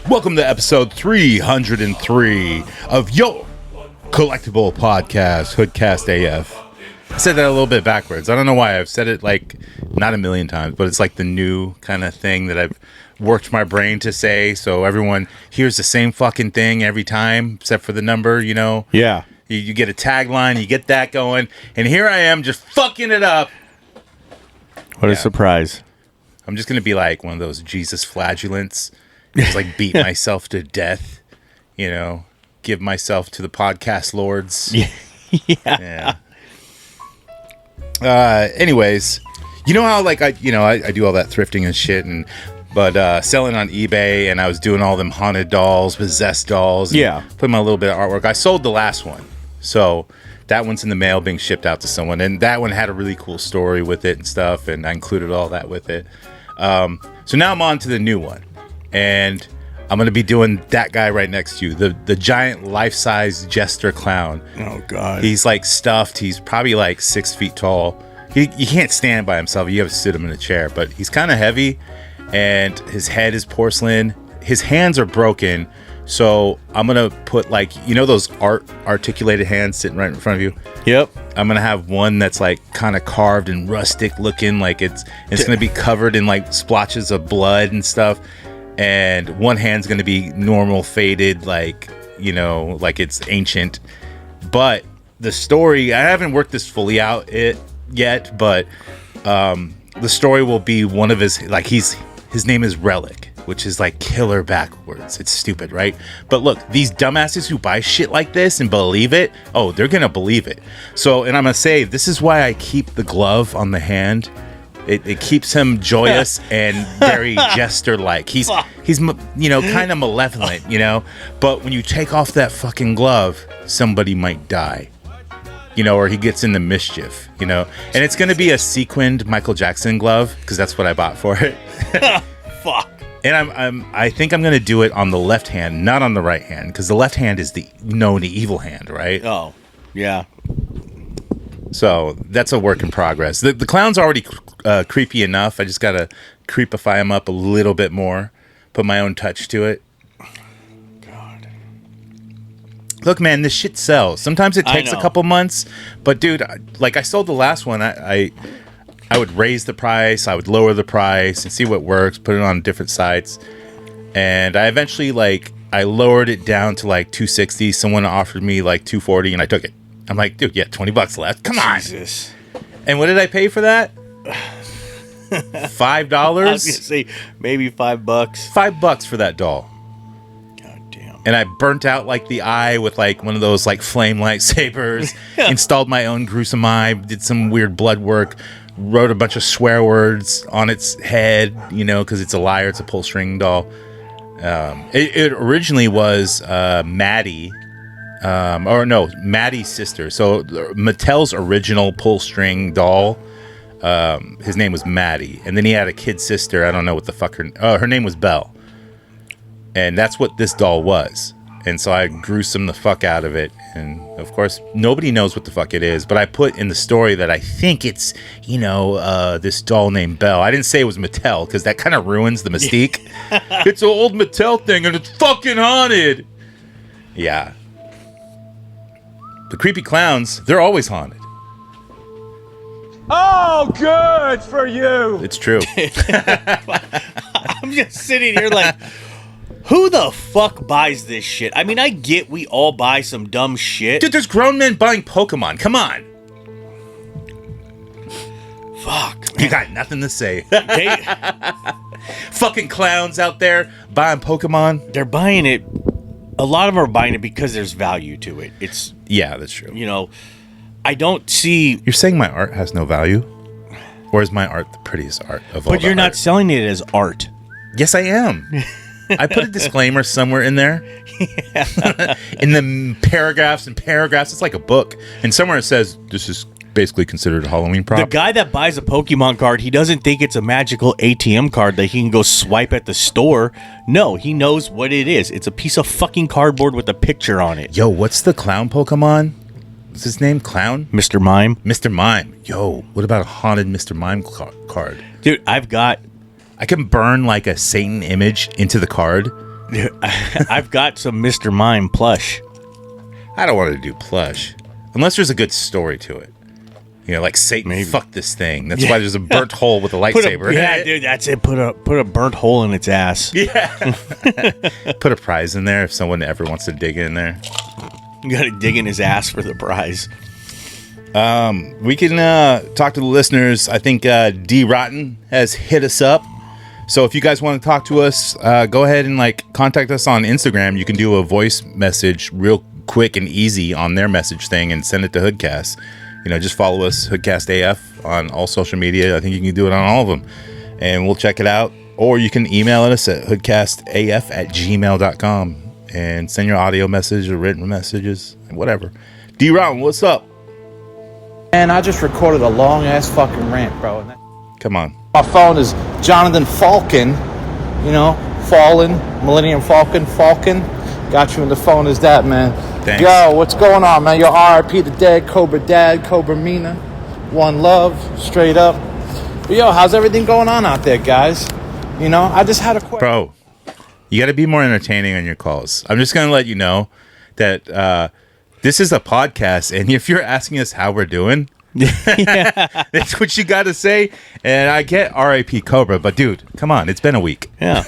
Welcome to episode 303 of Yo Collectible Podcast, Hoodcast AF. I said that a little bit backwards. I don't know why. I've said it like not a million times, but it's like the new kind of thing that I've worked my brain to say, so everyone hears the same fucking thing every time, except for the number, you know? Yeah. You get a tagline, you get that going, and here I am just fucking it up. What a surprise. I'm just going to be like one of those Jesus flagellants. Just like beat myself to death, you know, give myself to the podcast lords. Yeah. Anyways, you know how like I do all that thrifting and shit, but selling on eBay, and I was doing all them haunted dolls, possessed dolls. Yeah. Put my little bit of artwork. I sold the last one, so that one's in the mail being shipped out to someone, and that one had a really cool story with it and stuff, and I included all that with it. So now I'm on to the new one. And I'm going to be doing that guy right next to you, the giant life-size jester clown. Oh, God. He's like stuffed. He's probably like 6 feet tall. He can't stand by himself. You have to sit him in a chair, but he's kind of heavy, and his head is porcelain. His hands are broken, so I'm going to put like, you know those articulated hands sitting right in front of you? Yep. I'm going to have one that's like kind of carved and rustic looking, like it's going to be covered in like splotches of blood and stuff. And one hand's going to be normal, faded, like, you know, like it's ancient. But the story, I haven't worked this fully out yet, but the story will be one of his, like, his name is Relic, which is like killer backwards. It's stupid, right? But look, these dumbasses who buy shit like this and believe it, oh, they're going to believe it. So, and I'm going to say, this is why I keep the glove on the hand. It keeps him joyous and very jester-like. He's you know, kind of malevolent, you know. But when you take off that fucking glove, somebody might die, you know, or he gets into mischief, you know. And it's gonna be a sequined Michael Jackson glove because that's what I bought for it. Fuck. And I think I'm gonna do it on the left hand, not on the right hand, because the left hand is the evil hand, right? Oh, yeah. So that's a work in progress. The clown's already creepy enough. I just gotta creepify him up a little bit more, put my own touch to it. God. Look, man, this shit sells. Sometimes it takes a couple months, but dude, like I sold the last one. I would raise the price, I would lower the price, and see what works. Put it on different sites, and I eventually I lowered it down to like $260. Someone offered me like $240, and I took it. I'm like, dude, yeah, $20 left. Come on. Jesus. And what did I pay for that? $5? I was gonna say maybe $5. $5 for that doll. God damn. And I burnt out like the eye with like one of those like flame lightsabers. Installed my own gruesome eye. Did some weird blood work. Wrote a bunch of swear words on its head, you know, because it's a liar. It's a pull string doll. It originally was Maddie. Maddie's sister. So Mattel's original pull string doll, his name was Maddie, and then he had a kid sister. I don't know what the fuck her name was Belle, and that's what this doll was. And so I gruesome the fuck out of it, and of course nobody knows what the fuck it is. But I put in the story that I think it's, you know, this doll named Belle. I didn't say it was Mattel because that kind of ruins the mystique. It's an old Mattel thing and it's fucking haunted. Yeah. The creepy clowns, they're always haunted. Oh, good for you. It's true. I'm just sitting here like, who the fuck buys this shit? I mean, I get we all buy some dumb shit. Dude, there's grown men buying Pokemon. Come on. Fuck. Man. You got nothing to say. Fucking clowns out there buying Pokemon. They're buying it. A lot of them are buying it because there's value to it. Yeah, that's true. You know, I don't see... You're saying my art has no value? Or is my art the prettiest art of all? But you're not selling it as art. Yes, I am. I put a disclaimer somewhere in there. Yeah. In the paragraphs and paragraphs. It's like a book. And somewhere it says, this is basically considered a Halloween prop. The guy that buys a Pokemon card, he doesn't think it's a magical ATM card that he can go swipe at the store. No, he knows what it is. It's a piece of fucking cardboard with a picture on it. Yo, what's the clown Pokemon? What's his name? Clown? Mr. Mime. Mr. Mime. Yo, what about a haunted Mr. Mime card? Dude, I can burn like a Satan image into the card I've got some Mr. Mime plush. I don't want to do plush unless there's a good story to it. You know, like Satan fucked this thing. That's why there's a burnt hole with a lightsaber. Dude, that's it. Put a burnt hole in its ass. Yeah. Put a prize in there if someone ever wants to dig in there. You got to dig in his ass for the prize. We can talk to the listeners. I think D Rotten has hit us up. So if you guys want to talk to us, go ahead and contact us on Instagram. You can do a voice message real quick and easy on their message thing and send it to Hoodcast. You know, just follow us, Hoodcast AF, on all social media. I think you can do it on all of them. And we'll check it out. Or you can email us at hoodcastaf@gmail.com and send your audio message or written messages, whatever. D Rotten, what's up? And I just recorded a long-ass fucking rant, bro. Come on. My phone is Jonathan Falcon. You know, Fallen, Millennium Falcon. Got you in the phone as that, man. Thanks. Yo, what's going on, man? Yo, RIP the dead, Cobra Dad, Cobra Mina. One love, straight up. But yo, how's everything going on out there, guys? You know, I just had a question. Bro, you got to be more entertaining on your calls. I'm just going to let you know that this is a podcast, and if you're asking us how we're doing, that's what you got to say. And I get RIP Cobra, but dude, come on, it's been a week. Yeah.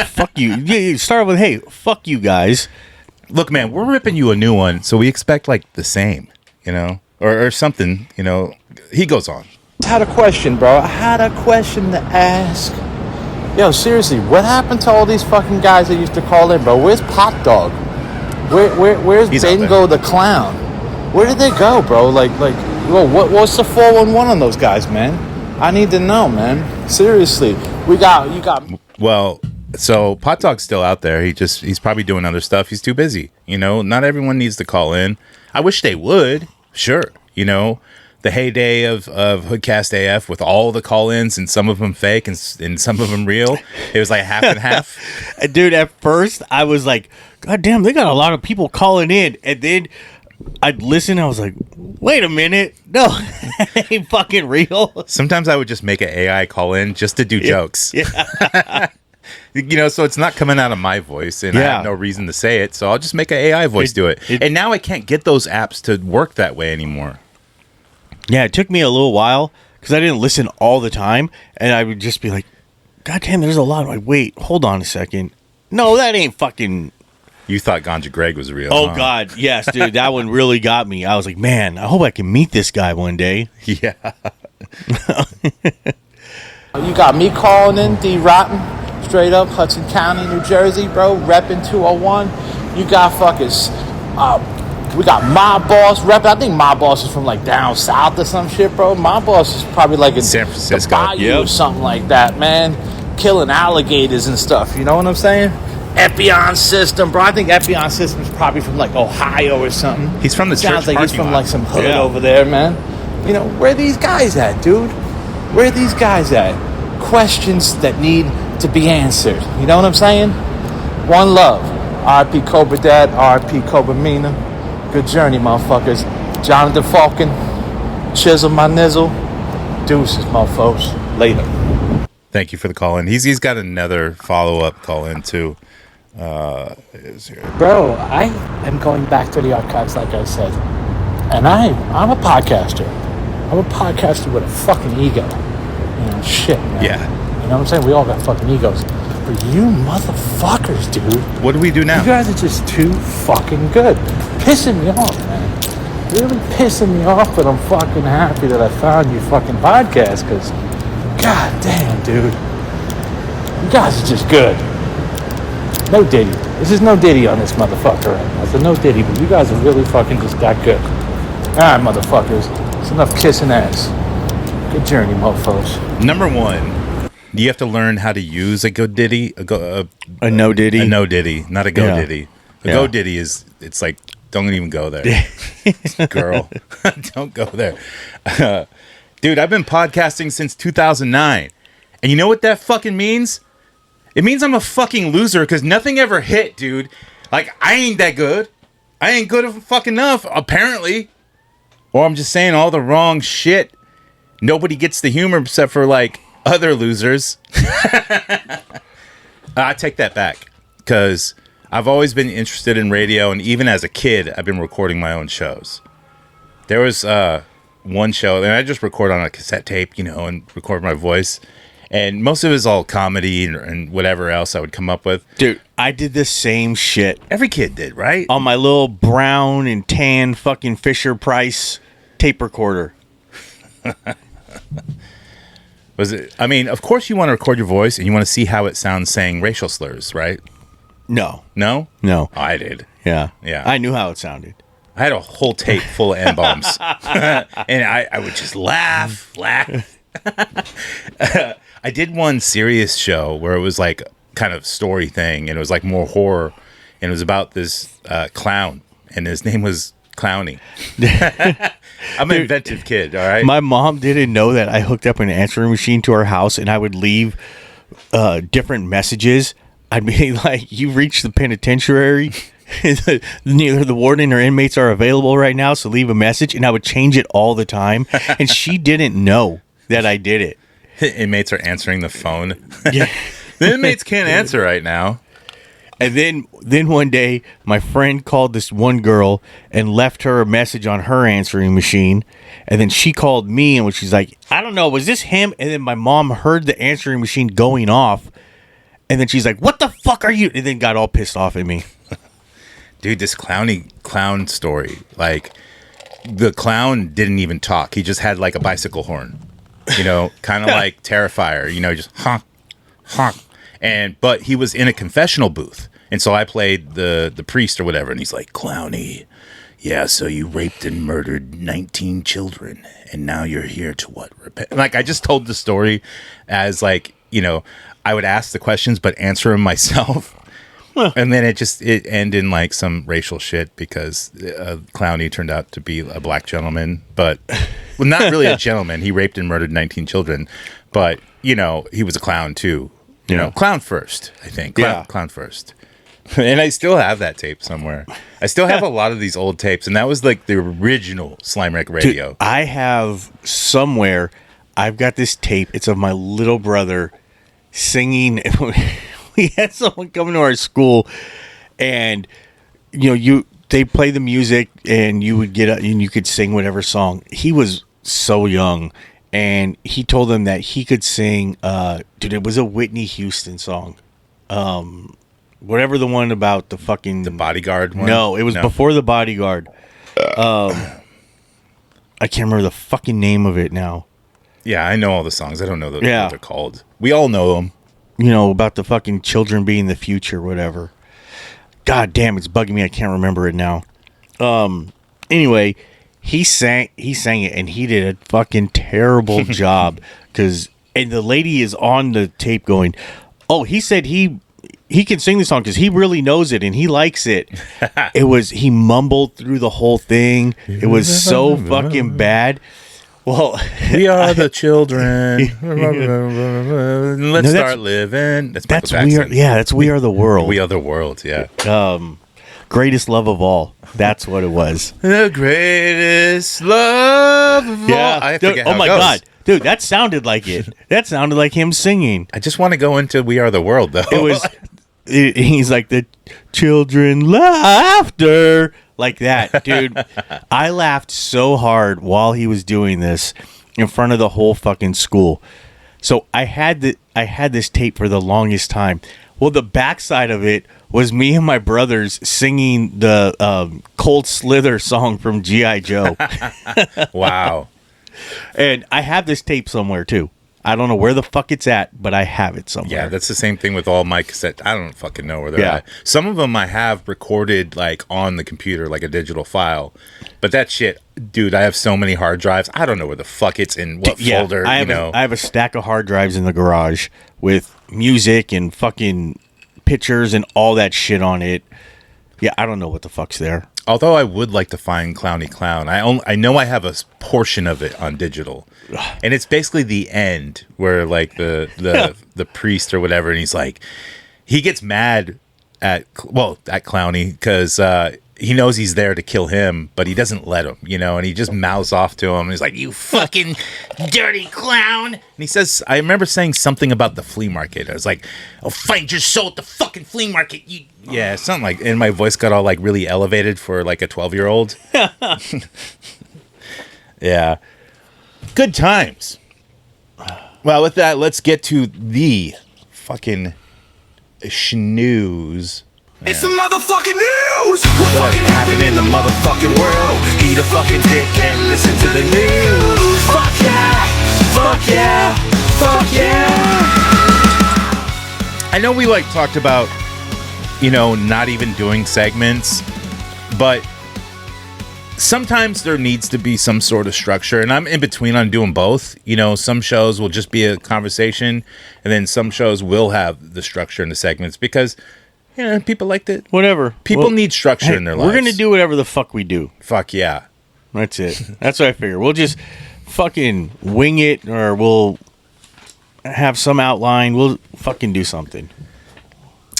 Fuck you. You start with, hey, fuck you guys. Look, man, we're ripping you a new one, so we expect the same, you know, or something, you know. He goes on. I had a question, bro. I had a question to ask. Yo, seriously, what happened to all these fucking guys that used to call in, bro? Where's Pot Dog? Where's Bingo the Clown? Where did they go, bro? What's the 411 on those guys, man? I need to know, man. Seriously, you got. Well, so Pot Dog's still out there. He's probably doing other stuff. He's too busy. You know, not everyone needs to call in. I wish they would. Sure, you know. The heyday of Hoodcast AF with all the call-ins and some of them fake and some of them real. It was like half and half. Dude, at first I was like, God damn, they got a lot of people calling in. And then I'd listen. I was like, wait a minute. No, that ain't fucking real. Sometimes I would just make an AI call in just to do jokes. Yeah. You know, so it's not coming out of my voice and I have no reason to say it. So I'll just make an AI voice do it. And now I can't get those apps to work that way anymore. Yeah, it took me a little while because I didn't listen all the time, and I would just be like, God damn, there's a lot. I'm like, wait, hold on a second. No, that ain't fucking... You thought Ganja Greg was real. Oh, huh? God, yes, dude. That one really got me. I was like, man, I hope I can meet this guy one day. Yeah. You got me calling in, D Rotten, straight up, Hudson County, New Jersey, bro, repping 201. You got fucking... we got My Boss repping. I think My Boss is from down south or some shit, bro. My Boss is probably in San Francisco, Bayou or something like that, man. Killing alligators and stuff. You know what I'm saying? Epion System, bro. I think Epion System is probably from Ohio or something. He's from the Sounds church like he's from lot. some hood over there, man. You know, where are these guys at, dude? Where are these guys at? Questions that need to be answered. You know what I'm saying? One love. R.I.P. Cobra Dad, R.I.P. Cobra Mina. Good journey, motherfuckers. Jonathan Falcon, Chizzle my nizzle. Deuces, motherfuckers. Later. Thank you for the call in. He's got another follow-up call in too. Bro, I am going back to the archives, like I said. And I'm a podcaster. I'm a podcaster with a fucking ego. You know, shit, man. Yeah. You know what I'm saying? We all got fucking egos. But you motherfuckers, dude. What do we do now? You guys are just too fucking good. Pissing me off, man. Really pissing me off, but I'm fucking happy that I found your fucking podcast, because, god damn, dude. You guys are just good. No Diddy. This is no Diddy on this motherfucker right now. It's a no Diddy, but you guys are really fucking just that good. Alright, motherfuckers. It's enough kissing ass. Good journey, mofos. Number one, you have to learn how to use a good Diddy. A no Diddy? A no Diddy, not a go Yeah. Diddy. A go Diddy it's like, don't even go there. Girl, don't go there. Dude, I've been podcasting since 2009. And you know what that fucking means? It means I'm a fucking loser because nothing ever hit, dude. I ain't that good. I ain't good fucking enough, apparently. Or I'm just saying all the wrong shit. Nobody gets the humor except for, other losers. I take that back. because I've always been interested in radio, and even as a kid, I've been recording my own shows. There was one show, and I just record on a cassette tape, and record my voice. And most of it is all comedy and whatever else I would come up with. Dude, I did the same shit. Every kid did, right? On my little brown and tan fucking Fisher-Price tape recorder. Was it? I mean, of course you want to record your voice and you want to see how it sounds saying racial slurs, right? No. No? No. Oh, I did. Yeah. Yeah. I knew how it sounded. I had a whole tape full of N-bombs. And I would just laugh. I did one serious show where it was like kind of story thing, and it was like more horror, and it was about this clown, and his name was Clowny. I'm an inventive kid, all right? My mom didn't know that I hooked up an answering machine to our house, and I would leave different messages. I'd be like, "You reached the penitentiary. Neither the warden or inmates are available right now, so leave a message." And I would change it all the time, and she didn't know that I did it. Inmates are answering the phone. Yeah. The inmates can't answer right now. And then one day, my friend called this one girl and left her a message on her answering machine. And then she called me, and she's like, "I don't know, was this him?" And then my mom heard the answering machine going off. And then she's like, "What the fuck are you?" And then got all pissed off at me. Dude, this clown story. Like, the clown didn't even talk. He just had like a bicycle horn. Kind of like Terrifier, just honk, honk. But he was in a confessional booth. And so I played the priest or whatever. And he's like, "Clowny, yeah, so you raped and murdered 19 children. And now you're here to what? Repent." Like, I just told the story as like, I would ask the questions, but answer them myself. And then it ended in like some racial shit because Clowny turned out to be a black gentleman, but not really a gentleman. He raped and murdered 19 children, but he was a clown too. Clown first, I think. Clown first. And I still have that tape somewhere. I still have a lot of these old tapes, and that was like the original Slime Wreck Radio. Dude, I have somewhere. I've got this tape. It's of my little brother singing. We had someone come to our school, and they play the music, and you would get up and you could sing whatever song. He was so young, and he told them that he could sing. Dude, it was a Whitney Houston song, whatever the one about the Bodyguard one. No, it was before the Bodyguard. I can't remember the fucking name of it now. Yeah, I know all the songs. I don't know what they're called. We all know them. About the fucking children being the future, whatever. God damn, it's bugging me. I can't remember it now. Anyway, he sang it, and he did a fucking terrible job. And the lady is on the tape going, "Oh, he said he can sing this song because he really knows it and he likes it." He mumbled through the whole thing. It was so fucking bad. Well, we are the children. Let's start living. That's We Are. Yeah, that's We Are the World. We Are the World. Yeah. Greatest love of all. That's what it was. The greatest love of all. I forget how oh my it goes. God, dude, that sounded like it. That sounded like him singing. I just want to go into We Are the World, though. It was. He's like, "The children laughter." Like that, dude. I laughed so hard while he was doing this in front of the whole fucking school. So I had this tape for the longest time. Well, the backside of it was me and my brothers singing the Cold Slither song from G.I. Joe. Wow. And I have this tape somewhere too. I don't know where the fuck it's at, but I have it somewhere. Yeah, that's the same thing with all my cassettes. I don't fucking know where they're at. Some of them I have recorded like on the computer, like a digital file. But that shit, dude, I have so many hard drives. I don't know where the fuck it's in what folder. I have a stack of hard drives in the garage with music and fucking pictures and all that shit on it. Yeah, I don't know what the fuck's there. Although I would like to find Clowny Clown. I know I have a portion of it on digital. And it's basically the end where like the priest or whatever, and he's like, he gets mad at Clowny because he knows he's there to kill him, but he doesn't let him, and he just mouths off to him. He's like, "You fucking dirty clown." And he says, I remember saying something about the flea market. I was like, "I'll find your soul at the fucking flea market." Yeah, something like, and my voice got all like really elevated for like a 12-year-old. Yeah. Good times. Well, with that, let's get to the fucking snooze. It's the motherfucking news! What fucking happened in the motherfucking world? Eat a fucking dick and listen to the news! Fuck yeah! Fuck yeah! Fuck yeah! I know we like talked about, not even doing segments, but sometimes there needs to be some sort of structure, and I'm in between on doing both. Some shows will just be a conversation, and then some shows will have the structure in the segments because people like that. Whatever. People need structure in their lives. We're going to do whatever the fuck we do. Fuck yeah. That's it. That's what I figure. We'll just fucking wing it, or we'll have some outline. We'll fucking do something.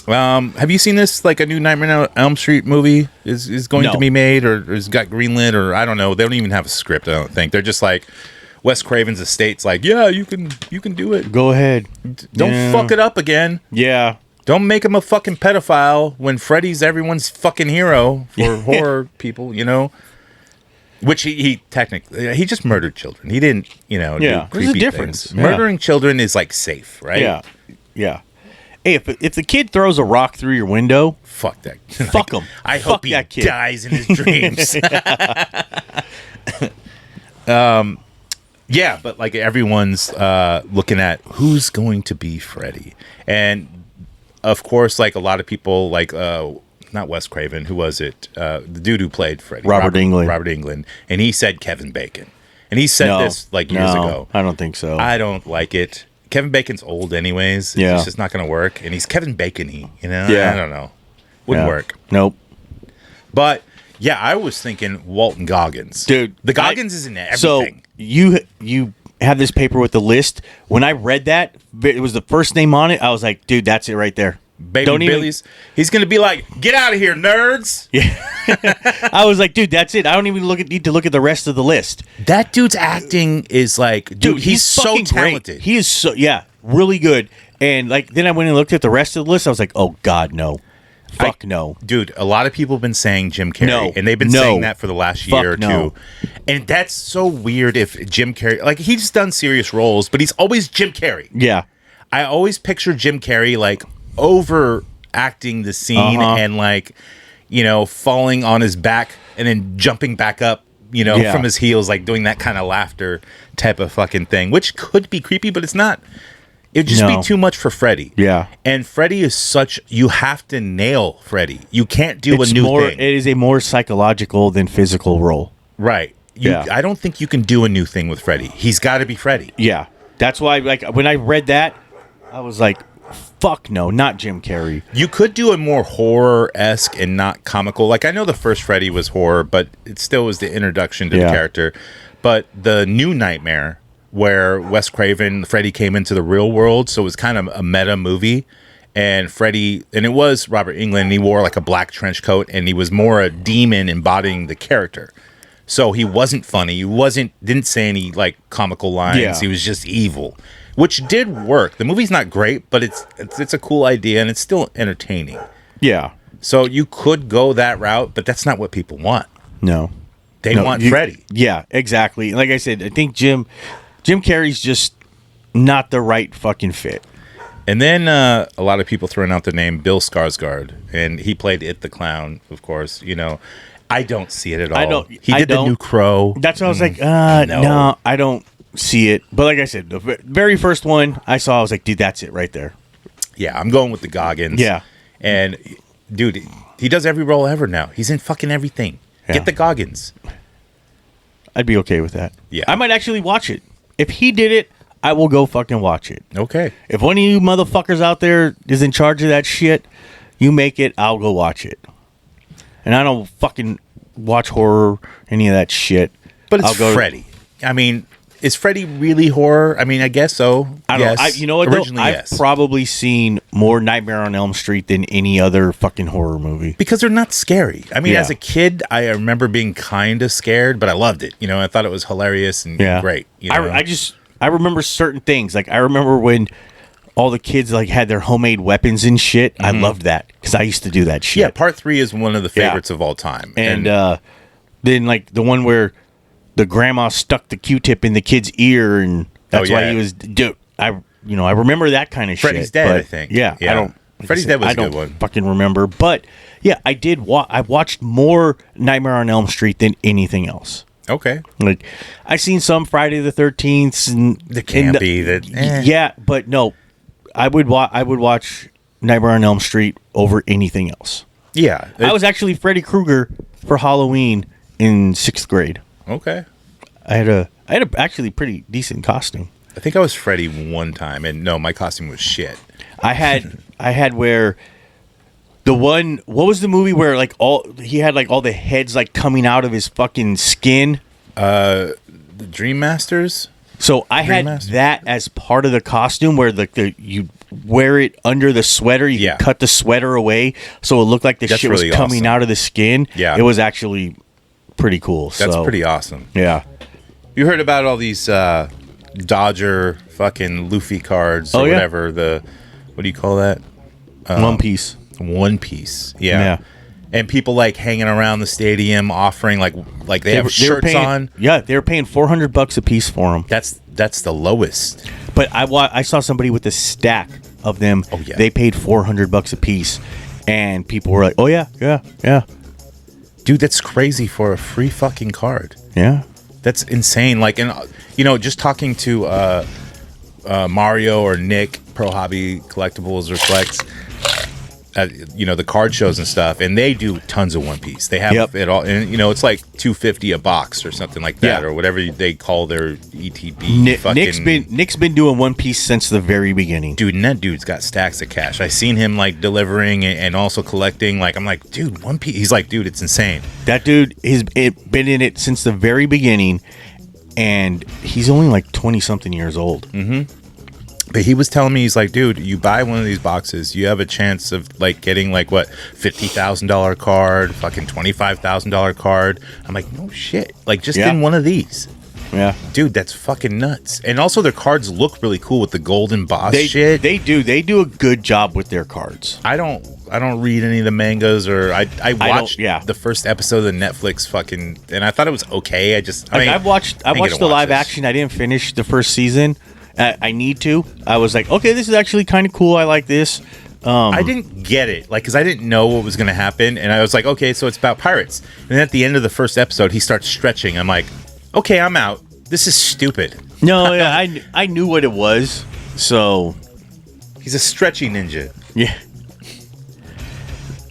Have you seen this? Like a new Nightmare on Elm Street movie is going to be made, or has got greenlit, or I don't know. They don't even have a script. I don't think. They're just like Wes Craven's estate's like, yeah, you can do it. Go ahead. Don't fuck it up again. Yeah. Don't make him a fucking pedophile when Freddy's everyone's fucking hero for horror people, Which he technically, he just murdered children. He didn't, do There's creepy a difference. things. Murdering children is like safe, right? Yeah. Yeah. Hey, if the kid throws a rock through your window, fuck that. Fuck him. I Fuck hope he that kid. dies in his dreams. Yeah, but like everyone's looking at who's going to be Freddy. And of course, like a lot of people, like not Wes Craven, who was it? The dude who played Freddy, Robert Englund. Robert Englund, and he said Kevin Bacon, and he said this like years ago. I don't think so. I don't like it. Kevin Bacon's old, anyways. Yeah, it's just not going to work, and he's Kevin Bacon-y. Yeah, I don't know. Wouldn't work. Nope. But yeah, I was thinking Walton Goggins, dude. The Goggins is in everything. So you have this paper with the list. When I read that, it was the first name on it. I was like, dude, that's it right there. Baby Billy's. He's gonna be like, get out of here, nerds. Yeah. I was like, dude, that's it. I don't even need to look at the rest of the list. That dude's acting is like, dude, he's so talented. Great. He is really good. And like, then I went and looked at the rest of the list. I was like, oh God, no. Fuck no. Dude, a lot of people have been saying Jim Carrey, and they've been saying that for the last year or two. And that's so weird if Jim Carrey, like he's done serious roles, but he's always Jim Carrey. Yeah. I always picture Jim Carrey like overacting the scene and like, falling on his back and then jumping back up, from his heels, like doing that kind of laughter type of fucking thing, which could be creepy, but it's not. It would just be too much for Freddy. Yeah. And Freddy is you have to nail Freddy. You can't do a new thing. It is a more psychological than physical role. Right. I don't think you can do a new thing with Freddy. He's got to be Freddy. Yeah. That's why, like, when I read that, I was like, fuck no, not Jim Carrey. You could do a more horror-esque and not comical. Like, I know the first Freddy was horror, but it still was the introduction to the character. But the new Nightmare, where Wes Craven, Freddy came into the real world, so it was kind of a meta movie. And Freddy, and it was Robert Englund, and he wore like a black trench coat, and he was more a demon embodying the character. So he wasn't funny. He didn't say any like comical lines. Yeah. He was just evil, which did work. The movie's not great, but it's a cool idea, and it's still entertaining. Yeah. So you could go that route, but that's not what people want. No. They want Freddy. Yeah, exactly. Like I said, I think Jim Carrey's just not the right fucking fit. And then a lot of people throwing out the name Bill Skarsgård, and he played It the Clown, of course. I don't see it at all. He did the new Crow. That's why I was like, no, I don't see it. But like I said, the very first one I saw, I was like, dude, that's it right there. Yeah, I'm going with the Goggins. Yeah. And, dude, he does every role ever now. He's in fucking everything. Yeah. Get the Goggins. I'd be okay with that. Yeah. I might actually watch it. If he did it, I will go fucking watch it. Okay. If one of you motherfuckers out there is in charge of that shit, you make it, I'll go watch it. And I don't fucking watch horror, any of that shit. But it's Freddy. I mean, Is Freddy really horror? I mean, I guess so. I don't know. Yes. You know what? Originally, I've yes. probably seen more Nightmare on Elm Street than any other fucking horror movie. Because they're not scary. I mean, Yeah. as a kid, I remember being kind of scared, but I loved it. You know, I thought it was hilarious and great. You know? I remember certain things. Like I remember when all the kids like had their homemade weapons and shit. I loved that because I used to do that shit. Yeah, part 3 is one of the favorites of all time. And then like the one where the grandma stuck the Q-tip in the kid's ear, and that's why he was. Dude, I remember that kind of shit. Freddy's Dead, I think. Yeah, I don't. Freddy's Dead was I a good don't one. fucking remember, but yeah, I did. I watched more Nightmare on Elm Street than anything else. Okay. Like I seen some Friday the 13th and The campy that. Yeah, but no, I would watch Nightmare on Elm Street over anything else. Yeah. I was actually Freddy Krueger for Halloween in 6th grade. Okay. I had a actually pretty decent costume. I think I was Freddy one time, and no, my costume was shit. I had where the one, what was the movie where like he had like all the heads like coming out of his fucking skin? The Dream Masters? So I had Master? that as part of the costume where you wear it under the sweater. You could cut the sweater away so it looked like the That's shit really was coming awesome. out of the skin. Yeah. It was actually pretty cool. That's pretty awesome. Yeah. You heard about all these Dodger fucking Luffy cards or whatever. What do you call that? One Piece. One Piece. Yeah. And people like hanging around the stadium offering like they have shirts on. Yeah, they were paying $400 a piece for them. That's the lowest. But I saw somebody with a stack of them. Oh, yeah. They paid $400 a piece, and people were like, "Oh yeah, yeah, yeah, Dude, that's crazy for a free fucking card. yeah." That's insane. Like, and just talking to Mario or Nick, Pro Hobby Collectibles or Flex, the card shows and stuff, and they do tons of One Piece. They have it all, and it's like $250 a box or something like that, or whatever they call their ETB. Nick's been doing One Piece since the very beginning. Dude, and that dude's got stacks of cash. I seen him like delivering and also collecting. Like, I'm like, dude, One Piece. He's like, dude, it's insane. That dude has been in it since the very beginning, and he's only like 20-something years old. Mm-hmm. But he was telling me, he's like, dude, you buy one of these boxes, you have a chance of like getting like what, $50,000 card, fucking $25,000 card. I'm like, no shit, like just in one of these. Yeah, dude, that's fucking nuts. And also their cards look really cool with the golden boss shit. They do a good job with their cards. I don't read any of the mangas, or I watched the first episode of the Netflix fucking, and I thought it was okay. I watched the live action. I didn't finish the first season. I need to. I was like, okay, this is actually kind of cool. I like this. I didn't get it, like, because I didn't know what was going to happen, and I was like, okay, so it's about pirates. And at the end of the first episode, he starts stretching. I'm like, okay, I'm out. This is stupid. No, yeah, I knew what it was. So he's a stretchy ninja. Yeah.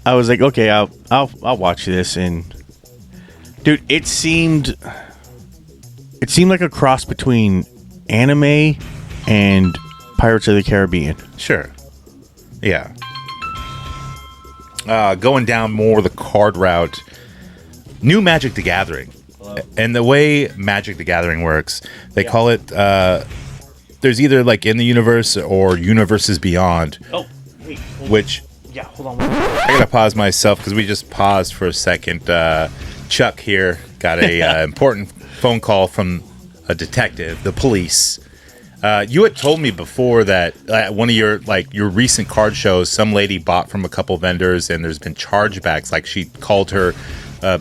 I was like, okay, I'll watch this, and dude, it seemed like a cross between anime and Pirates of the Caribbean. Sure. Yeah. Going down more the card route. New Magic the Gathering. Hello. And the way Magic the Gathering works, they call it, there's either like in the universe or universes beyond. Oh, wait. Which... Yeah, hold on. I gotta pause myself because we just paused for a second. Chuck here got a important phone call from a detective, the police. You had told me before that one of your recent card shows, some lady bought from a couple vendors, and there's been chargebacks. Like, she called her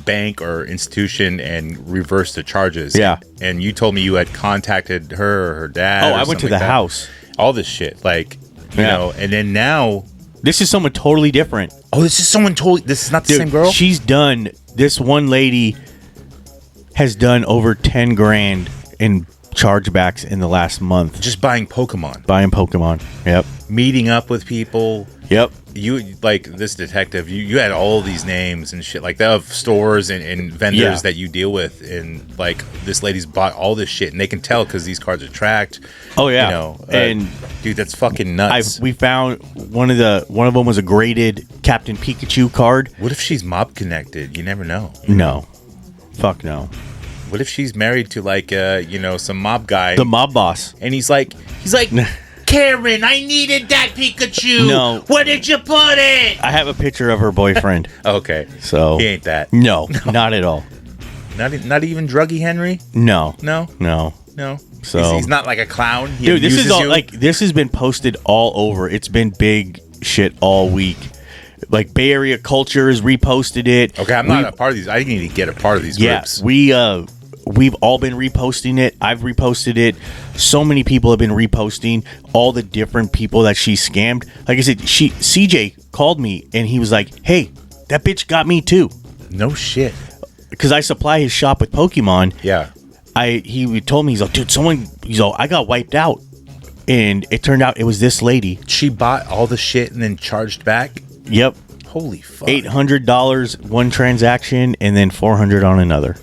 bank or institution and reversed the charges. Yeah. And you told me you had contacted her or her dad. Oh, I went to the house. All this shit, like, you know, and then now. This is someone totally different. Oh, this is someone totally. This is not the same girl. She's done. This one lady has done over 10 grand in chargebacks in the last month. Just buying Pokemon. Yep. Meeting up with people. Yep. You, like, this detective, you had all these names and shit like that of stores and vendors that you deal with, and like, this lady's bought all this shit, and they can tell because these cards are tracked. Oh yeah. You know, and dude, that's fucking nuts. We found one of them was a graded Captain Pikachu card. What if she's mob connected? You never know. No. Fuck no. What if she's married to like some mob guy? The mob boss. And he's like, Karen, I needed that Pikachu. No. Where did you put it? I have a picture of her boyfriend. Okay. So he ain't that. No, not at all. Not even Druggy Henry? No. No. So he's not like a clown. He dude, this is abuses all you? like this has been posted all over. It's been big shit all week. Like Bay Area Culture has reposted it. Okay, I'm not a part of these. I need to get a part of these groups. We've all been reposting it. I've reposted it. So many people have been reposting all the different people that she scammed. Like I said, CJ called me and he was like, "Hey, that bitch got me too." No shit. Because I supply his shop with Pokemon. Yeah. He told me, he's like, dude, I got wiped out. And it turned out it was this lady. She bought all the shit and then charged back? Yep. Holy fuck. $800 one transaction and then $400 on another.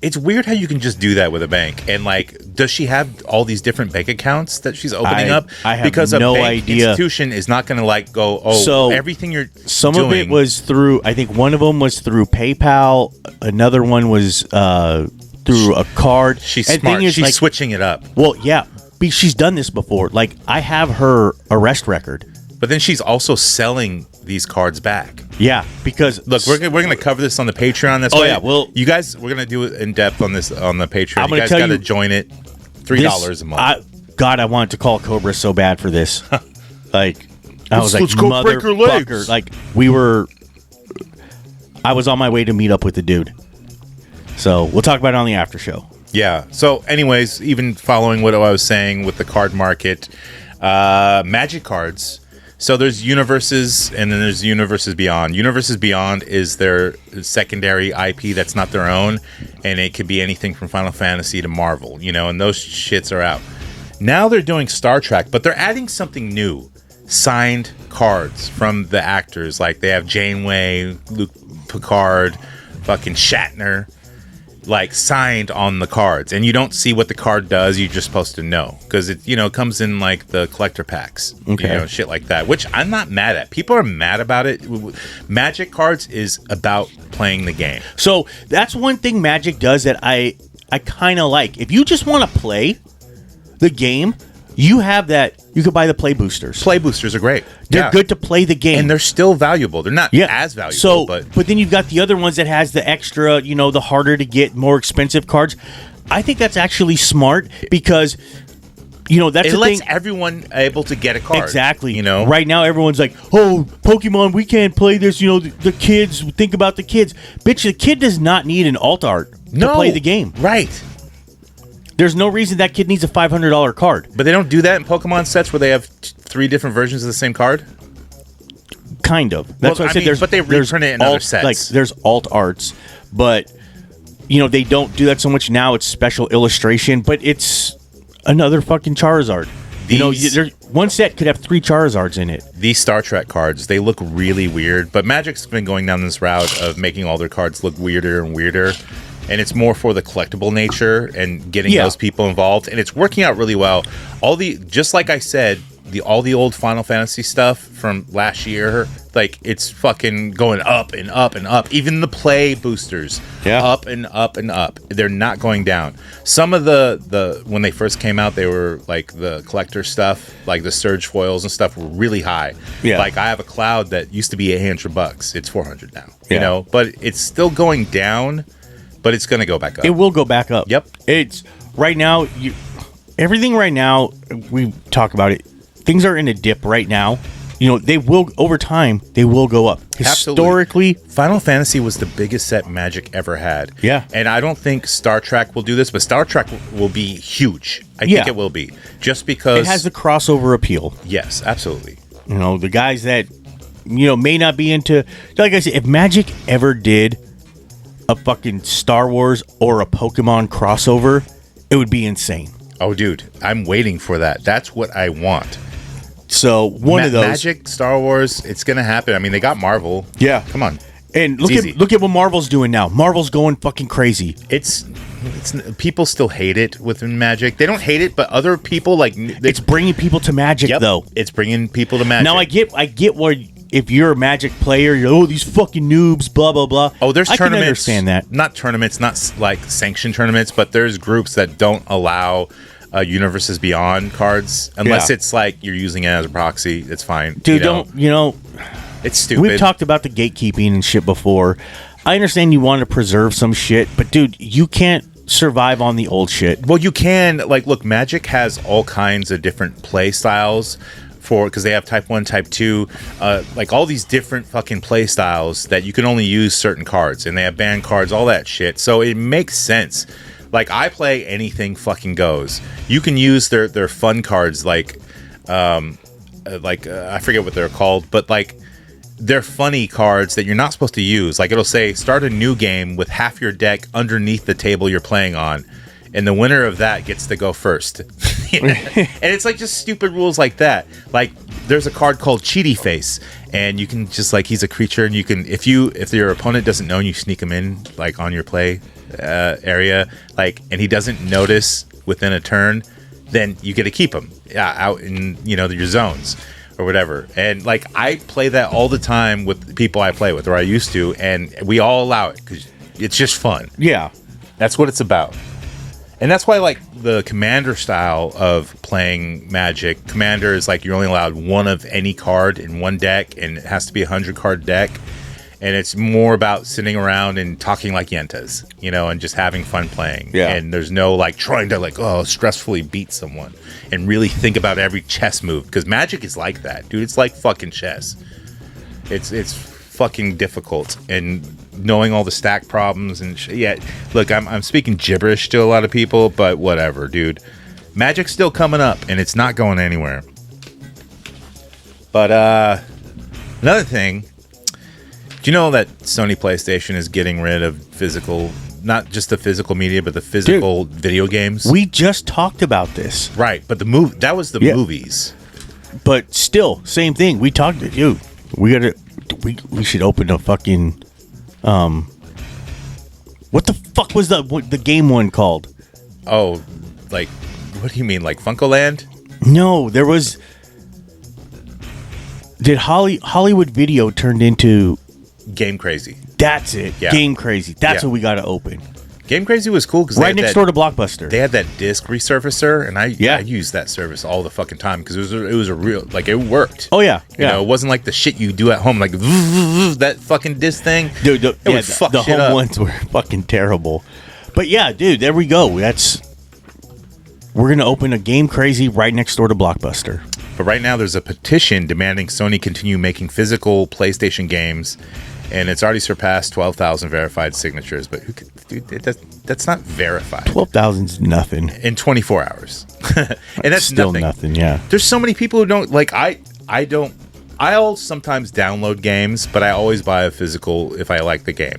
It's weird how you can just do that with a bank. And like, does she have all these different bank accounts that she's opening up? I have because no a bank idea. institution is not going to like go, So, everything you're some doing. of it was through, I think one of them was through PayPal. Another one was through a card. She's And smart. thing is, She's like, switching it up. Well, yeah, she's done this before. Like, I have her arrest record. But then she's also selling these cards back. Yeah, because look, we're gonna cover this on the Patreon. That's why. Yeah, well, you guys, we're gonna do it in depth on this on the Patreon. I'm You guys tell gotta you, join it. $3 a month. God, I wanted to call Cobra so bad for this. Like, I was Let's like, go break her legs. motherfucker. Like, I was on my way to meet up with the dude. So we'll talk about it on the after show. Yeah. So, anyways, even following what I was saying with the card market, Magic cards. So there's Universes, and then there's Universes Beyond. Universes Beyond is their secondary IP that's not their own, and it could be anything from Final Fantasy to Marvel, and those shits are out. Now they're doing Star Trek, but they're adding something new. Signed cards from the actors. Like, they have Janeway, Luke Picard, fucking Shatner, like, signed on the cards. And you don't see what the card does. You're just supposed to know. Because it, comes in, like, the collector packs. Okay. Shit like that. Which I'm not mad at. People are mad about it. Magic cards is about playing the game. So that's one thing Magic does that I kind of like. If you just want to play the game, you have that. You could buy the play boosters. Play boosters are great. They're good to play the game. And they're still valuable. They're not as valuable. But then you've got the other ones that has the extra, the harder to get, more expensive cards. I think that's actually smart because, that's it the lets thing. everyone able to get a card. Exactly. Right now everyone's like, oh, Pokemon, we can't play this. The kids, think about the kids. Bitch, the kid does not need an alt art to play the game. Right. There's no reason that kid needs a $500 card. But they don't do that in Pokemon sets where they have 3 different versions of the same card? Kind of. That's what I said. But they reprint it in other sets. Like, there's alt arts, but, they don't do that so much now. It's special illustration, but it's another fucking Charizard. One set could have 3 Charizards in it. These Star Trek cards, they look really weird, but Magic's been going down this route of making all their cards look weirder and weirder. And it's more for the collectible nature and getting those people involved, and it's working out really well. Just like I said, all the old Final Fantasy stuff from last year, like, it's fucking going up and up and up. Even the play boosters, up and up and up. They're not going down. Some of the when they first came out, they were like the collector stuff, like the Surge foils and stuff, were really high. Yeah. Like, I have a Cloud that used to be $800. It's $400 now. But it's still going down. But it's going to go back up. It will go back up. Yep. It's right now. Everything right now, we talk about it. Things are in a dip right now. They will, over time, they will go up. Historically, absolutely. Final Fantasy was the biggest set Magic ever had. Yeah. And I don't think Star Trek will do this, but Star Trek will be huge. I think it will be. Just because it has the crossover appeal. Yes, absolutely. The guys that, may not be into, like I said, if Magic ever did a fucking Star Wars or a Pokemon crossover, it would be insane. Oh, dude, I'm waiting for that. That's what I want. So one of those Magic, Star Wars, it's gonna happen. I mean, they got Marvel. Yeah, come on. And look at what Marvel's doing now. Marvel's going fucking crazy. It's people still hate it within Magic. They don't hate it, but other people like it's bringing people to Magic though. It's bringing people to Magic. Now I get where if you're a Magic player, you're, these fucking noobs, blah blah blah. Oh, there's I tournaments. can understand that. Not tournaments, not like sanctioned tournaments, but there's groups that don't allow Universes Beyond cards unless it's like you're using it as a proxy. It's fine, dude. It's stupid. We've talked about the gatekeeping and shit before. I understand you want to preserve some shit, but dude, you can't survive on the old shit. Well, you can, like, look, Magic has all kinds of different play styles because they have type 1, type 2, like all these different fucking play styles that you can only use certain cards, and they have banned cards, all that shit. So it makes sense. Like, I play anything fucking goes. You can use their fun cards, like I forget what they're called, but like they're funny cards that you're not supposed to use. Like, it'll say start a new game with half your deck underneath the table you're playing on, and the winner of that gets to go first. And it's like just stupid rules like that. Like, there's a card called Cheaty Face, and you can just, like, he's a creature, and you can, if your opponent doesn't know, and you sneak him in like on your play area, like, and he doesn't notice within a turn, then you get to keep him out in your zones or whatever. And like, I play that all the time with the people I play with, or I used to, and we all allow it because it's just fun. Yeah, that's what it's about. And that's why, like, the Commander style of playing Magic, Commander is like you're only allowed one of any card in one deck, and it has to be a 100-card deck. And it's more about sitting around and talking like yentas, and just having fun playing. Yeah. And there's no, like, trying to, like, stressfully beat someone and really think about every chess move. Because Magic is like that, dude. It's like fucking chess. It's fucking difficult. And knowing all the stack problems and yeah, look, I'm speaking gibberish to a lot of people, but whatever, dude. Magic's still coming up, and it's not going anywhere. But another thing, do you know that Sony PlayStation is getting rid of physical, not just the physical media, but the physical video games? We just talked about this. Right, but that was the movies. But still, same thing. We talked to you. We should open a fucking what the fuck was the game one called? Oh, like, what do you mean, like Funkoland? No, there was. Did Hollywood Video turned into Game Crazy? That's it. Yeah. Game Crazy. That's what we got to open. Game Crazy was cool because right next door to Blockbuster. They had that disc resurfacer, and I used that service all the fucking time because it was a real, like, it worked. Oh yeah, it wasn't like the shit you do at home, like that fucking disc thing. Dude, the home up. ones were fucking terrible. But yeah, dude, there we go. We're gonna open a Game Crazy right next door to Blockbuster. But right now, there's a petition demanding Sony continue making physical PlayStation games. And it's already surpassed 12,000 verified signatures. But that's not verified. 12,000's nothing. In 24 hours. And that's still nothing, yeah. There's so many people who don't, like, I'll sometimes download games, but I always buy a physical if I like the game.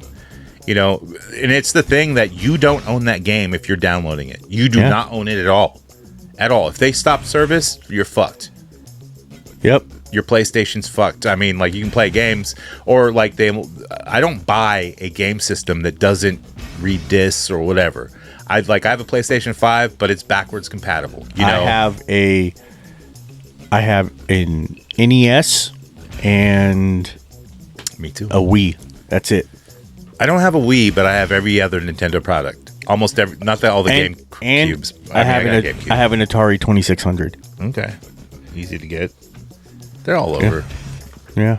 And it's the thing that you don't own that game if you're downloading it. You do not own it at all. At all. If they stop service, you're fucked. Yep. Your PlayStation's fucked. I mean, like, you can play games, or like I don't buy a game system that doesn't read discs or whatever. I have a PlayStation 5, but it's backwards compatible. I have an NES and me too. A Wii. That's it. I don't have a Wii, but I have every other Nintendo product. Almost every, not that all the game cubes. I have an Atari 2600. Okay, easy to get. They're all over. Yeah.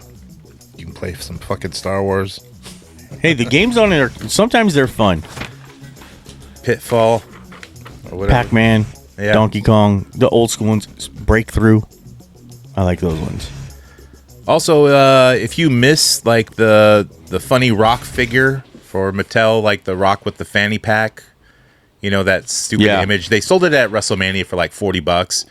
You can play some fucking Star Wars. Hey, the games on it are sometimes they're fun. Pitfall or whatever. Pac-Man, Donkey Kong, the old school ones, Breakthrough. I like those ones. Also, if you miss like the funny rock figure for Mattel, like the rock with the fanny pack, that stupid image, they sold it at WrestleMania for like $40.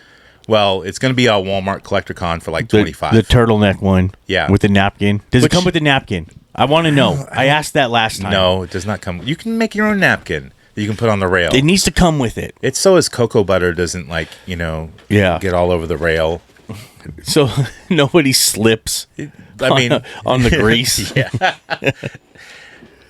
Well, it's going to be a Walmart CollectorCon for like $25. The turtleneck one. Yeah. With the napkin. Does it come with a napkin? I want to know. I asked that last time. No, it does not come. You can make your own napkin that you can put on the rail. It needs to come with it. It's so as cocoa butter doesn't, like, get all over the rail. So nobody slips on the grease. Yeah.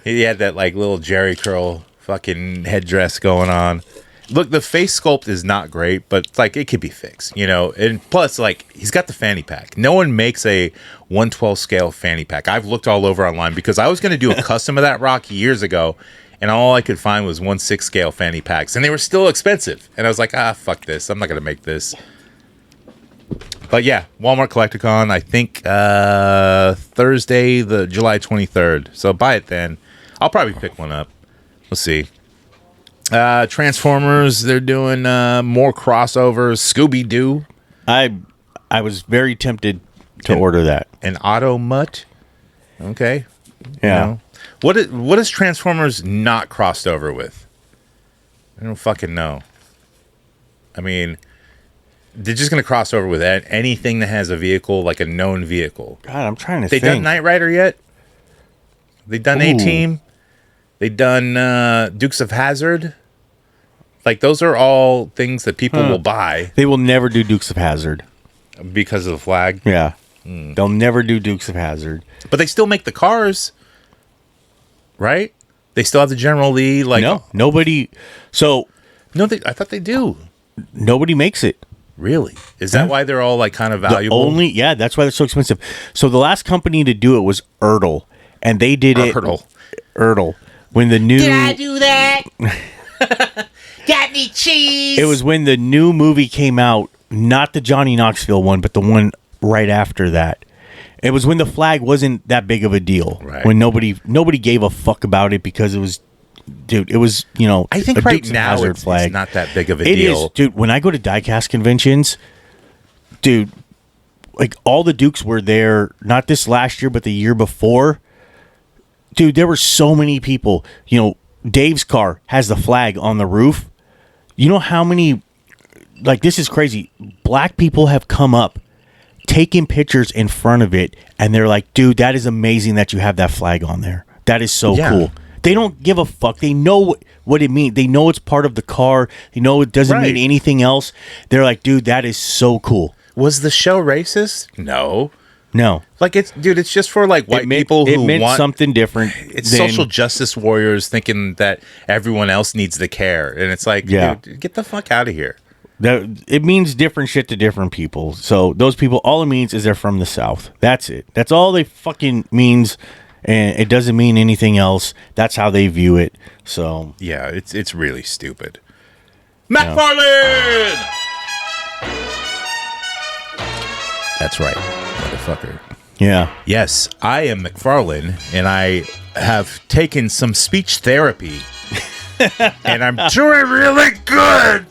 He had that, like, little Jerry curl fucking headdress going on. Look, the face sculpt is not great, but like it could be fixed, you know. And plus, like he's got the fanny pack. No one makes a 1/12 scale fanny pack. I've looked all over online because I was going to do a custom of that rock years ago, and all I could find was 1/6 scale fanny packs, and they were still expensive. And I was like, fuck this. I'm not going to make this. But yeah, Walmart Collecticon. I think Thursday, the July 23rd. So buy it then. I'll probably pick one up. We'll see. Transformers, they're doing more crossovers. Scooby-Doo. I was very tempted to order that. An Auto Mutt. Okay. Yeah. You know. What is Transformers not crossed over with? I don't fucking know. I mean, they're just going to cross over with anything that has a vehicle, like a known vehicle. God, I'm trying to They think. done Knight Rider yet? They done A-Team? They done Dukes of Hazzard? Like, those are all things that people will buy. They will never do Dukes of Hazzard. Because of the flag? Yeah. They'll never do Dukes of Hazzard. But they still make the cars, right? They still have the General Lee. Like, No, nobody. So, No, I thought they do. nobody makes it. Really? Is that why they're all, like, kind of valuable? That's why they're so expensive. So, the last company to do it was Ertl. And they did it. Ertl. When the new. Did I do that? Got me cheese. It was when the new movie came out, not the Johnny Knoxville one, but the one right after that. It was when the flag wasn't that big of a deal. Right. When nobody gave a fuck about it because it was, dude, it was, you know, I think a right Dukes of now Hazzard it's not that big of a deal. It is, dude. When I go to diecast conventions, dude, like all the Dukes were there, not this last year, but the year before. Dude, there were so many people. You know, Dave's car has the flag on the roof. You know how many, like, this is crazy. Black people have come up, taken pictures in front of it, and they're like, dude, that is amazing that you have that flag on there. That is so cool. They don't give a fuck. They know what it means. They know it's part of the car. They know it doesn't mean anything else. They're like, dude, that is so cool. Was the show racist? No. Like, it's just for, like, white people who meant want something different. It's social justice warriors thinking that everyone else needs to care. And it's like, dude, get the fuck out of here. It means different shit to different people. So those people, all it means is they're from the South. That's it. That's all they fucking means. And it doesn't mean anything else. That's how they view it. So yeah, it's really stupid. McFarlane! That's right, motherfucker. Yeah. Yes, I am McFarlane, and I have taken some speech therapy, and I'm doing really good.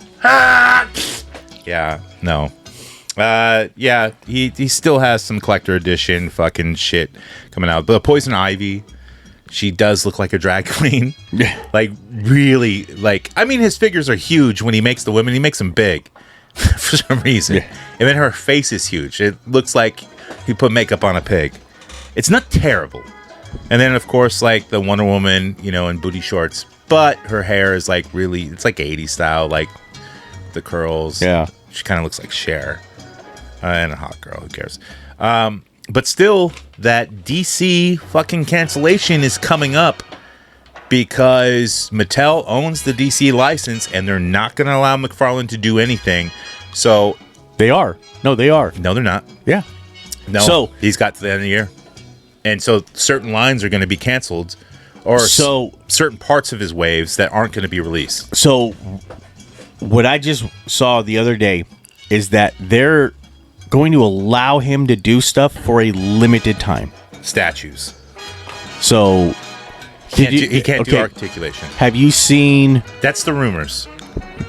Yeah, no. Yeah, he still has some collector edition fucking shit coming out. The Poison Ivy, she does look like a drag queen. Like, really, like, I mean, his figures are huge when he makes the women. He makes them big for some reason. Yeah. And then her face is huge. It looks like he put makeup on a pig. It's not terrible. And then, of course, like, the Wonder Woman, you know, in booty shorts. But her hair is, like, really, it's like 80s style, like, the curls. Yeah. She kind of looks like Cher. And a hot girl, who cares? But still, that DC fucking cancellation is coming up because Mattel owns the DC license and they're not going to allow McFarlane to do anything. So they are. No, they are. No, they're not. Yeah. No. So he's got to the end of the year. And so certain lines are going to be canceled or certain parts of his waves that aren't going to be released. So what I just saw the other day is that they're going to allow him to do stuff for a limited time. Statues. So he can't do articulation. Have you seen? That's the rumors.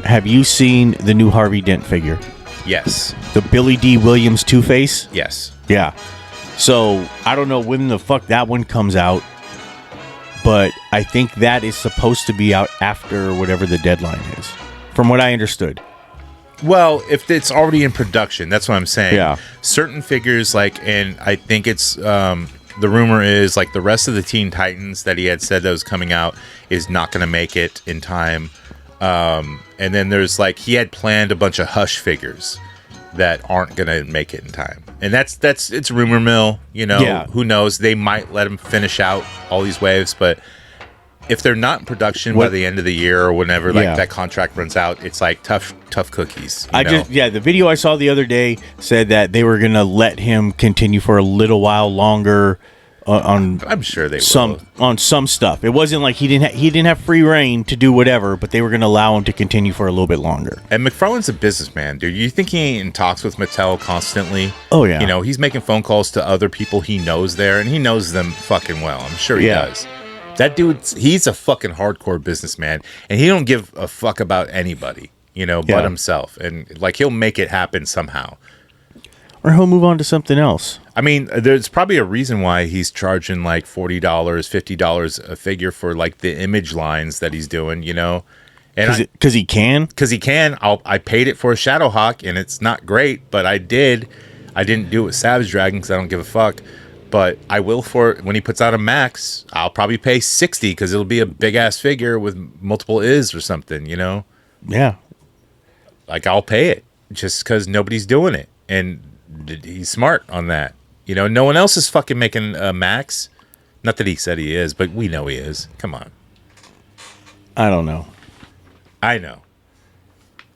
Have you seen the new Harvey Dent figure? Yes. The Billy D. Williams Two-Face? Yes. Yeah. So I don't know when the fuck that one comes out, but I think that is supposed to be out after whatever the deadline is, from what I understood. Well, if it's already in production, that's what I'm saying. Yeah. Certain figures, like, and I think it's, the rumor is, like, the rest of the Teen Titans that he had said that was coming out is not going to make it in time. And then there's, like, he had planned a bunch of Hush figures that aren't going to make it in time. And it's rumor mill, you know. Yeah. Who knows? They might let him finish out all these waves, but if they're not in production by the end of the year or whenever that contract runs out, it's like tough cookies. The video I saw the other day said that they were gonna let him continue for a little while longer on. I'm sure they will. On some stuff. It wasn't like he didn't have free reign to do whatever, but they were gonna allow him to continue for a little bit longer. And McFarlane's a businessman, dude. You think he ain't in talks with Mattel constantly? Oh yeah. You know, he's making phone calls to other people he knows there, and he knows them fucking well. I'm sure he does. That dude, he's a fucking hardcore businessman, and he don't give a fuck about anybody, but himself. And like he'll make it happen somehow. Or he'll move on to something else. I mean, there's probably a reason why he's charging like $40, $50 a figure for like the image lines that he's doing, And because he can? Because he can. I paid it for a Shadowhawk, and it's not great, but I did. I didn't do it with Savage Dragon because I don't give a fuck. But I will for it when he puts out a Max. I'll probably pay $60 because it'll be a big ass figure with multiple is or something, Yeah. Like I'll pay it just because nobody's doing it, and he's smart on that. No one else is fucking making a Max. Not that he said he is, but we know he is. Come on. I don't know. I know,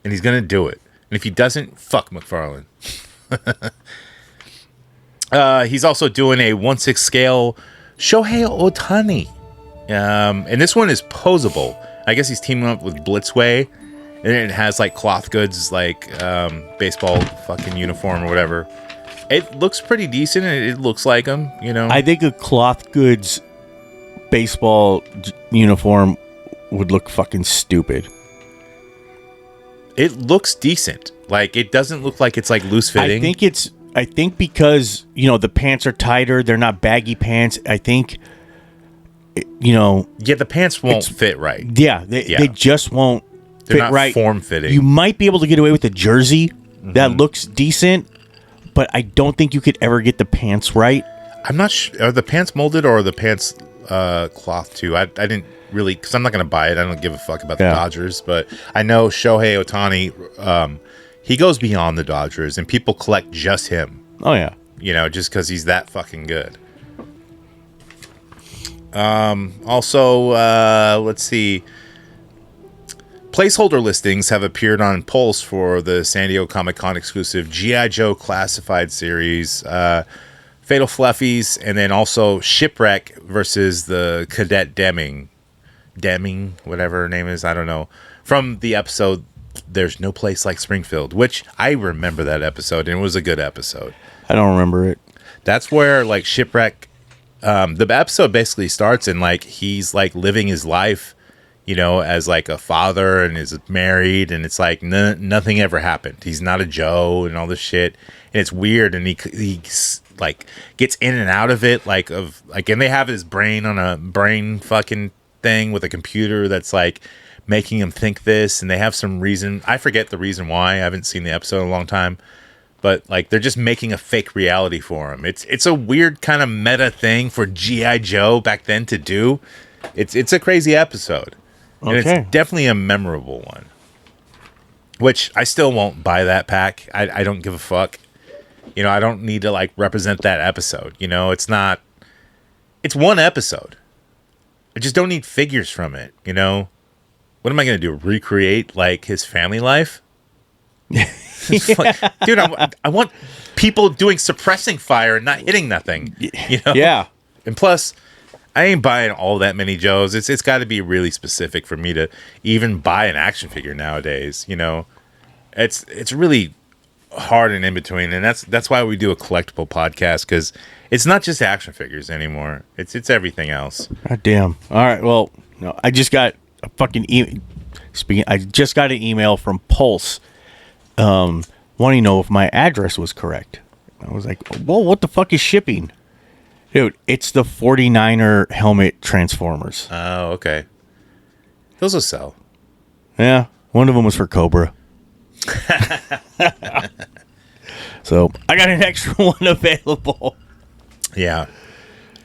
and he's gonna do it. And if he doesn't, fuck McFarlane. He's also doing a 1/6 scale Shohei Ohtani. And this one is posable. I guess he's teaming up with Blitzway. And it has like cloth goods, like baseball fucking uniform or whatever. It looks pretty decent. It looks like him, I think a cloth goods baseball uniform would look fucking stupid. It looks decent. Like, it doesn't look like it's like loose fitting. I think because, the pants are tighter, they're not baggy pants. I think, Yeah, the pants won't fit right. Yeah, they just won't They're fit not right. form fitting. You might be able to get away with a jersey that looks decent, but I don't think you could ever get the pants right. I'm not sure. Are the pants molded or are the pants cloth too? I didn't really, because I'm not going to buy it. I don't give a fuck about the Dodgers, but I know Shohei Ohtani, he goes beyond the Dodgers, and people collect just him. Oh, yeah. Just because he's that fucking good. Also, let's see. Placeholder listings have appeared on Pulse for the San Diego Comic-Con exclusive G.I. Joe Classified series, Fatal Fluffies, and then also Shipwreck versus the Cadet Deming, whatever her name is, I don't know, from the episode There's No Place Like Springfield, which I remember that episode, and it was a good episode. I don't remember it. That's where, like, Shipwreck, the episode basically starts, and, like, he's, like, living his life, as, like, a father, and is married, and it's, like, nothing ever happened. He's not a Joe, and all this shit, and it's weird, and he like, gets in and out of it, and they have his brain on a brain fucking thing with a computer that's, like, making him think this, and they have some reason. I forget the reason why. I haven't seen the episode in a long time. But, like, they're just making a fake reality for him. It's a weird kind of meta thing for G.I. Joe back then to do. It's a crazy episode. And it's definitely a memorable one. Which I still won't buy that pack. I don't give a fuck. I don't need to, like, represent that episode. It's not... It's one episode. I just don't need figures from it, What am I going to do? Recreate, like, his family life? Dude, I want people doing suppressing fire and not hitting nothing. Yeah. And plus, I ain't buying all that many Joes. It's got to be really specific for me to even buy an action figure nowadays. It's really hard and in between, and that's why we do a collectible podcast, because it's not just action figures anymore. It's everything else. God damn. All right. Well, no, I just got a fucking I just got an email from Pulse. Wanting to know if my address was correct. I was like, well, what the fuck is shipping? Dude, it's the 49er helmet Transformers. Oh, okay. Those will sell. Yeah, one of them was for Cobra. So, I got an extra one available. Yeah.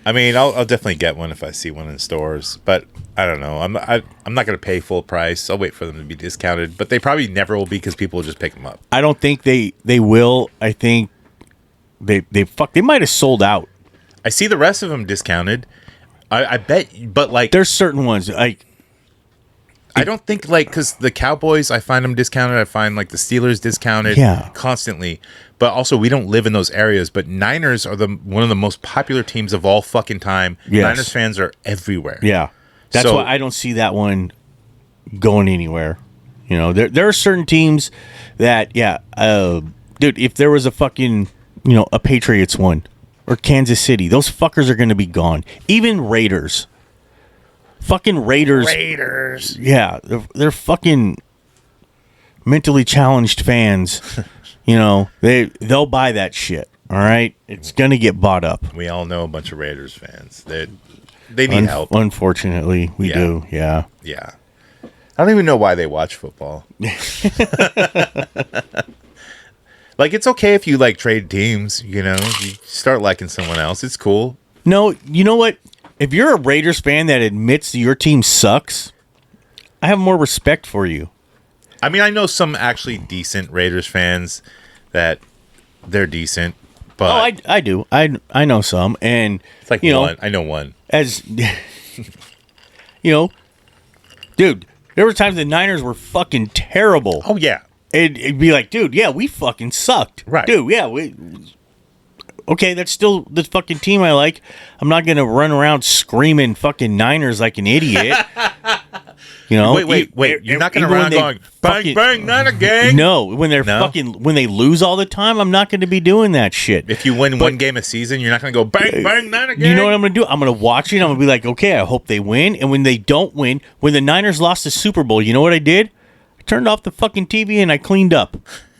I mean, I'll definitely get one if I see one in stores, but I don't know. I'm not going to pay full price. I'll wait for them to be discounted, but they probably never will be because people will just pick them up. I don't think they will. I think they might have sold out. I see the rest of them discounted. I bet, but like There's certain ones like I don't think like because the Cowboys, I find them discounted. I find like the Steelers discounted constantly. But also, we don't live in those areas. But Niners are one of the most popular teams of all fucking time. Yes. Niners fans are everywhere. Yeah, that's why I don't see that one going anywhere. You know, there are certain teams that dude. If there was a fucking a Patriots one or Kansas City, those fuckers are going to be gone. Even Raiders. Fucking Raiders. Yeah, they're fucking mentally challenged fans. They'll buy that shit. All right, it's gonna get bought up. We all know a bunch of Raiders fans. They need help. Unfortunately, we do. Yeah. Yeah. I don't even know why they watch football. Like, it's okay if you like trade teams. You start liking someone else. It's cool. No, you know what? If you're a Raiders fan that admits that your team sucks, I have more respect for you. I mean, I know some actually decent Raiders fans that they're decent, but I do. I know some, and it's like one. I know one. As dude, there were times the Niners were fucking terrible. Oh yeah, it'd be like, dude, yeah, we fucking sucked, right? Dude, yeah, okay, that's still the fucking team I like. I'm not going to run around screaming fucking Niners like an idiot. Wait. You're not going to run going, bang, bang, Niner gang. No, when they lose all the time, I'm not going to be doing that shit. If you win one game a season, you're not going to go, bang, bang, Niner gang. You know what I'm going to do? I'm going to watch it. I'm going to be like, okay, I hope they win. And when they don't win, when the Niners lost the Super Bowl, you know what I did? I turned off the fucking TV and I cleaned up.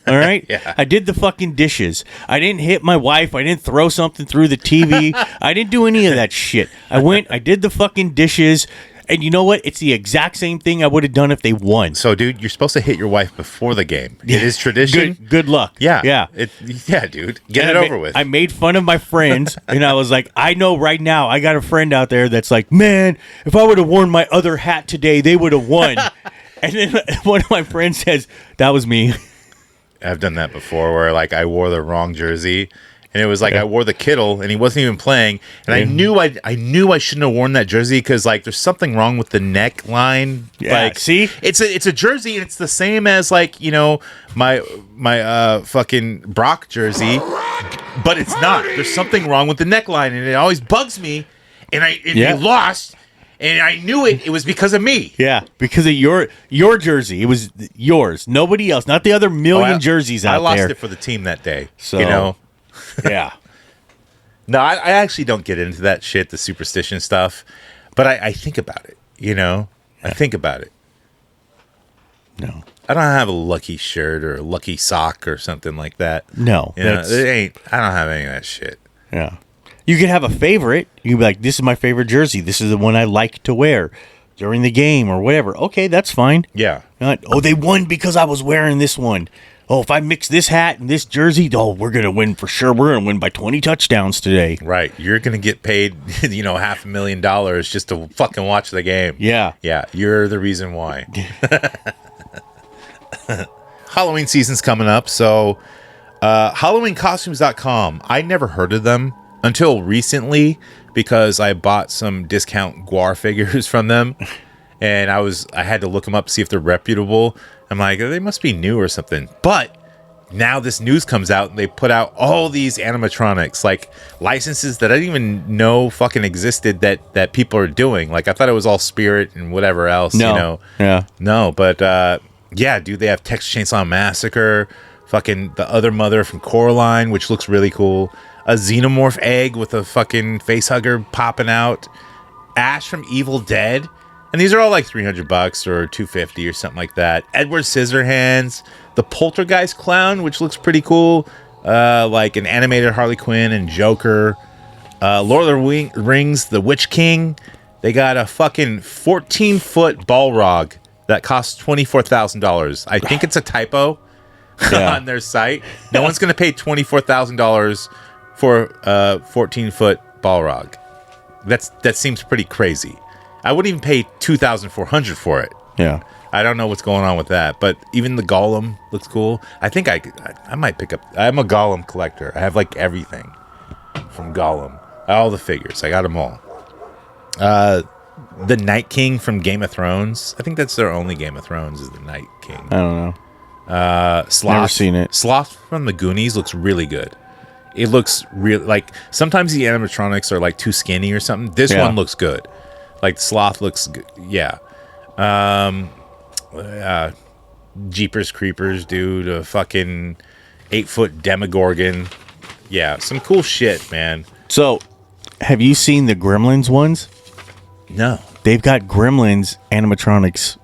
All right? Yeah. I did the fucking dishes. I didn't hit my wife. I didn't throw something through the TV. I didn't do any of that shit. I did the fucking dishes. And you know what? It's the exact same thing I would have done if they won. So, dude, you're supposed to hit your wife before the game. It is tradition. Good luck. Yeah. Yeah. Yeah, dude. Get it over with. I made fun of my friends, and I was like, I know right now, I got a friend out there that's like, man, if I would have worn my other hat today, they would have won. And then one of my friends says, that was me. I've done that before where like I wore the wrong jersey and it was like I wore the Kittle and he wasn't even playing and I knew I shouldn't have worn that jersey because like there's something wrong with the neckline. Yeah, like see, it's a jersey and it's the same as like my fucking Brock jersey, but it's not. There's something wrong with the neckline and it always bugs me. And they lost. And I knew it was because of me. Yeah, because of your jersey. It was yours. Nobody else. Not the other million jerseys out there. I lost it for the team that day. So, yeah. No, I actually don't get into that shit, the superstition stuff. But I think about it, I think about it. No. I don't have a lucky shirt or a lucky sock or something like that. No. It ain't. I don't have any of that shit. Yeah. You could have a favorite. You could be like, this is my favorite jersey. This is the one I like to wear during the game or whatever. Okay, that's fine. Yeah. Not, they won because I was wearing this one. Oh, if I mix this hat and this jersey, we're going to win for sure. We're going to win by 20 touchdowns today. Right. You're going to get paid, $500,000 just to fucking watch the game. Yeah. Yeah. You're the reason why. Halloween season's coming up. So, HalloweenCostumes.com. I never heard of them until recently because I bought some discount Guar figures from them and I had to look them up to see if they're reputable. I'm like, they must be new or something. But now this news comes out and they put out all these animatronics, like licenses that I didn't even know fucking existed that people are doing. Like I thought it was all Spirit and whatever else, Yeah. No, but dude, they have Texas Chainsaw Massacre, fucking the other mother from Coraline, which looks really cool. A xenomorph egg with a fucking face hugger popping out. Ash from Evil Dead. And these are all like $300 or $250 or something like that. Edward Scissorhands. The Poltergeist clown, which looks pretty cool. Like an animated Harley Quinn and Joker. Lord of the Rings, the Witch King. They got a fucking 14-foot Balrog that costs $24,000. I think it's a typo on their site. No one's going to pay $24,000 for a 14-foot Balrog. That seems pretty crazy. I wouldn't even pay $2,400 for it. Yeah. I don't know what's going on with that, but even the Golem looks cool. I think I might pick up. I'm a Golem collector. I have like everything from Golem, all the figures. I got them all. The Night King from Game of Thrones. I think that's their only Game of Thrones is the Night King. I don't know. Sloth. Never seen it. Sloth from the Goonies looks really good. It looks real. Like sometimes the animatronics are like too skinny or something. This one looks good. Like Sloth looks good. Yeah. Jeepers Creepers, dude. A fucking 8-foot Demogorgon. Yeah, some cool shit, man. So, have you seen the Gremlins ones? No. They've got Gremlins animatronics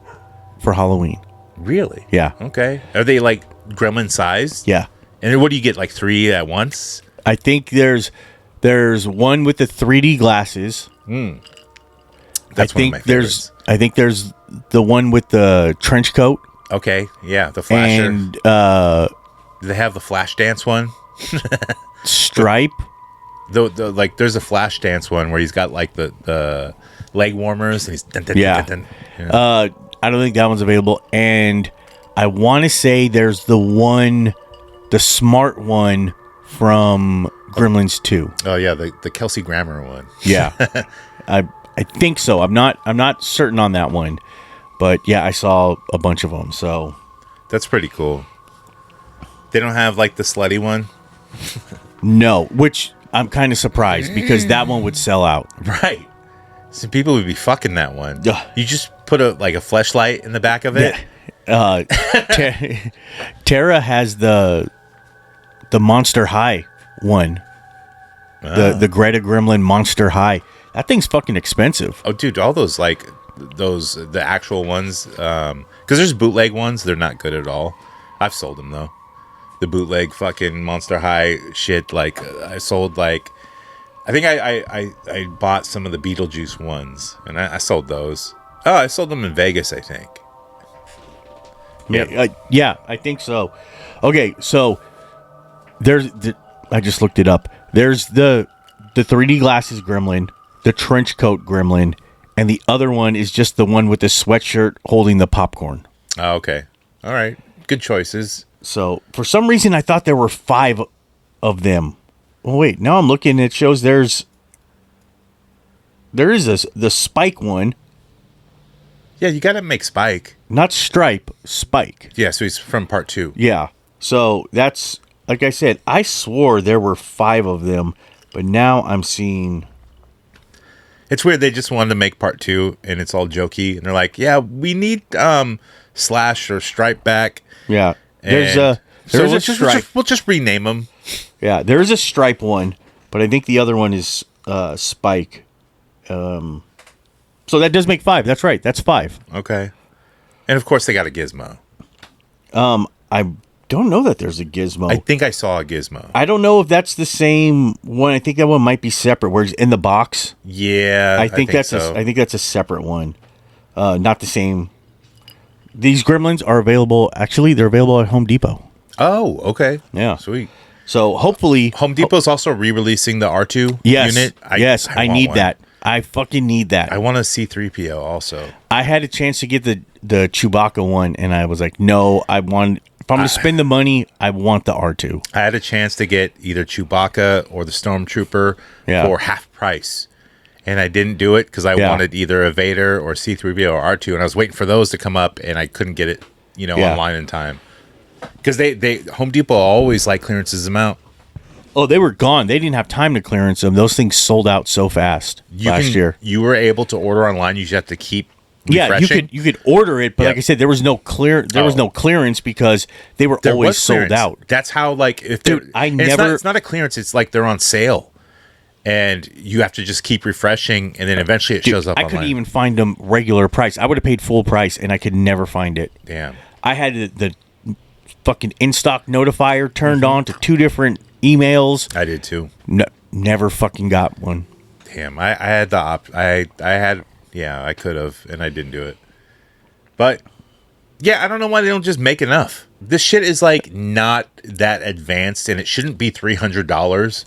for Halloween. Really? Yeah. Okay. Are they like gremlin sized? Yeah. And what do you get, like 3 at once? I think there's one with the 3D glasses. That's one of my favorites. I think there's the one with the trench coat. Okay. Yeah, the flasher. And Do they have the flash dance one? Stripe. Like there's a flash dance one where he's got like the leg warmers and he's Yeah. I don't think that one's available. And I want to say there's the smart one from Gremlins 2. Oh yeah, the Kelsey Grammer one. Yeah. I think so. I'm not certain on that one. But yeah, I saw a bunch of them. So that's pretty cool. They don't have like the slutty one? No, which I'm kind of surprised because that one would sell out. Right. So people would be fucking that one. Ugh. You just put a fleshlight in the back of it. Yeah. Tara has the Monster High one. The Greta Gremlin Monster High. That thing's fucking expensive. Oh, dude, all those the actual ones. Because there's bootleg ones. They're not good at all. I've sold them though. The bootleg fucking Monster High shit. Like I sold like. I think I bought some of the Beetlejuice ones, and I sold those. Oh, I sold them in Vegas, I think. Yeah, I think so. Okay, so I just looked it up. There's the 3D glasses gremlin, the trench coat gremlin, and the other one is just the one with the sweatshirt holding the popcorn. Oh, okay. All right. Good choices. So, for some reason, I thought there were 5 of them. Well, wait. Now I'm looking. It shows there is the Spike one. Yeah, you got to make Spike. Not Stripe, Spike. Yeah, so he's from part 2. Yeah. So, that's, like I said, I swore there were 5 of them, but now I'm seeing... It's weird. They just wanted to make part 2, and it's all jokey. And they're like, yeah, we need Slash or Stripe back. Yeah. There's so a Stripe. We'll just rename them. Yeah, there is a Stripe one, but I think the other one is Spike. So that does make 5. That's right. That's 5. Okay. And of course, they got a Gizmo. I don't know that there's a Gizmo. I think I saw a Gizmo. I don't know if that's the same one. I think that one might be separate. Where it's in the box. Yeah, I think that's so. I think that's a separate one. Not the same. These Gremlins are available. Actually, they're available at Home Depot. Oh, okay. Yeah. Sweet. So hopefully, Home Depot's also re-releasing the R2 unit. I need one. That. I fucking need that. I want a C-3PO also. I had a chance to get the Chewbacca one, and I was like, no, I want. If I'm going to spend the money, I want the R2. I had a chance to get either Chewbacca or the Stormtrooper for half price. And I didn't do it because I wanted either a Vader or C-3PO or R2. And I was waiting for those to come up, and I couldn't get it, online in time. Because they Home Depot always clearances them out. Oh, they were gone. They didn't have time to clearance them. Those things sold out so fast last year. You were able to order online. You just have to keep refreshing. You could order it, but like I said, there was no was no clearance because they were always sold out. That's how if dude, it's not a clearance. It's like they're on sale, and you have to just keep refreshing, and then eventually it shows up. I couldn't even find them regular price. I would have paid full price, and I could never find it. Damn. I had the fucking in stock notifier turned on to 2 different emails. I did too. No, never fucking got one. Damn, I had the I could have, and I didn't do it. But yeah, I don't know why they don't just make enough. This shit is not that advanced, and it shouldn't be $300.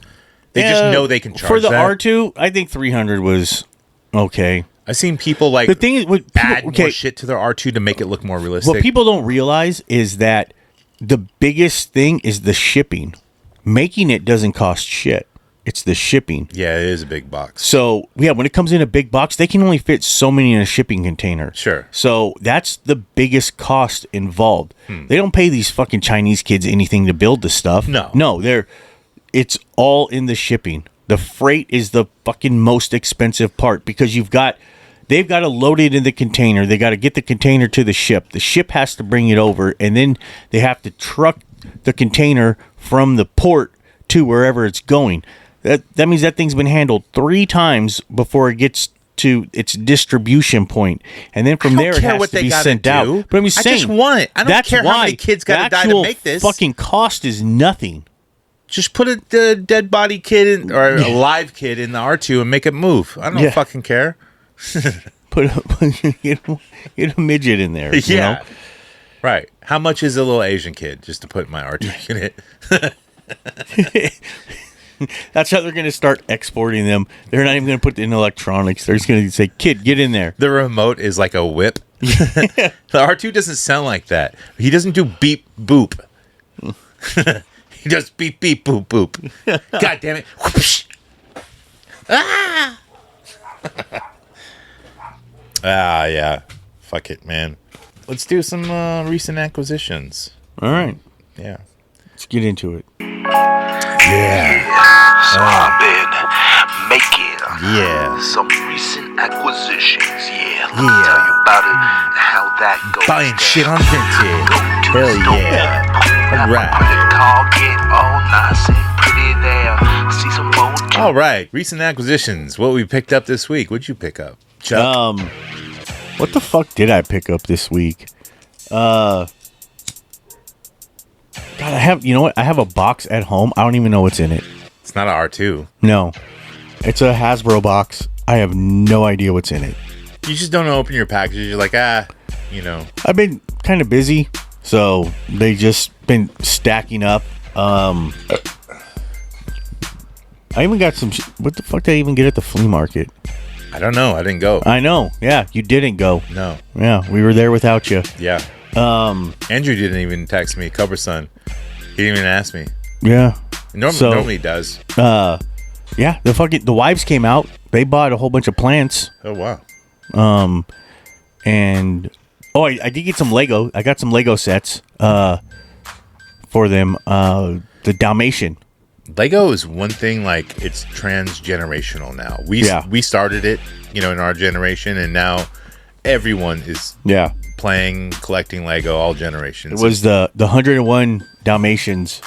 They just know they can charge for the that. R2. I think 300 was okay. I've seen people the thing is, add more shit to their R2 to make it look more realistic. What people don't realize is that the biggest thing is the shipping. Making it doesn't cost shit. It's the shipping. Yeah, it is a big box. So, yeah, when it comes in a big box, they can only fit so many in a shipping container. Sure. So, that's the biggest cost involved. They don't pay these fucking Chinese kids anything to build the stuff. No, it's all in the shipping. The freight is the fucking most expensive part because they've got to load it in the container. They got to get the container to the ship. The ship has to bring it over, and then they have to truck the container from the port to wherever it's going. That means that thing's been handled 3 times before it gets to its distribution point, and then from there it has to be sent out. But I'm saying, I just want it. I don't care how many kids got to die to make this. Fucking cost is nothing. Just put a dead body kid in, or a live kid in the R2 and make it move. I don't fucking care. Get a midget in there. You know? Right. How much is a little Asian kid just to put in my R2 unit? That's how they're going to start exporting them. They're not even going to put it in electronics. They're just going to say, "Kid, get in there." The remote is like a whip. The R2 doesn't sound like that. He doesn't do beep boop. He does beep beep boop boop. God damn it! Whoosh. Ah! Yeah. Fuck it, man. Let's do some recent acquisitions. All right. Yeah. Let's get into it. So I've been making some recent acquisitions. Let me tell you about it and how that goes. Buying shit on Vinted. Hell yeah. All right. Put a car, get all nice and pretty there. See some more. All right. Recent acquisitions. What we picked up this week. What'd you pick up, Chuck? What the fuck did I pick up this week? God, I have a box at home. I don't even know what's in it. It's not an R2. No. It's a Hasbro box. I have no idea what's in it. You just don't open your packages. You're like, I've been kind of busy, so they just been stacking up. I even got some... what the fuck did I even get at the flea market? I don't know. I didn't go. I know. Yeah, you didn't go. No. Yeah, we were there without you. Yeah. Andrew didn't even text me. Cobra Son. He didn't even ask me. Yeah. Normally he does. Yeah. The wives came out. They bought a whole bunch of plants. Oh wow. And I did get some Lego. I got some Lego sets. For them. The Dalmatian. Lego is one thing, like, it's transgenerational now. We started it, in our generation, and now everyone is collecting Lego, all generations. It was the 101 Dalmatians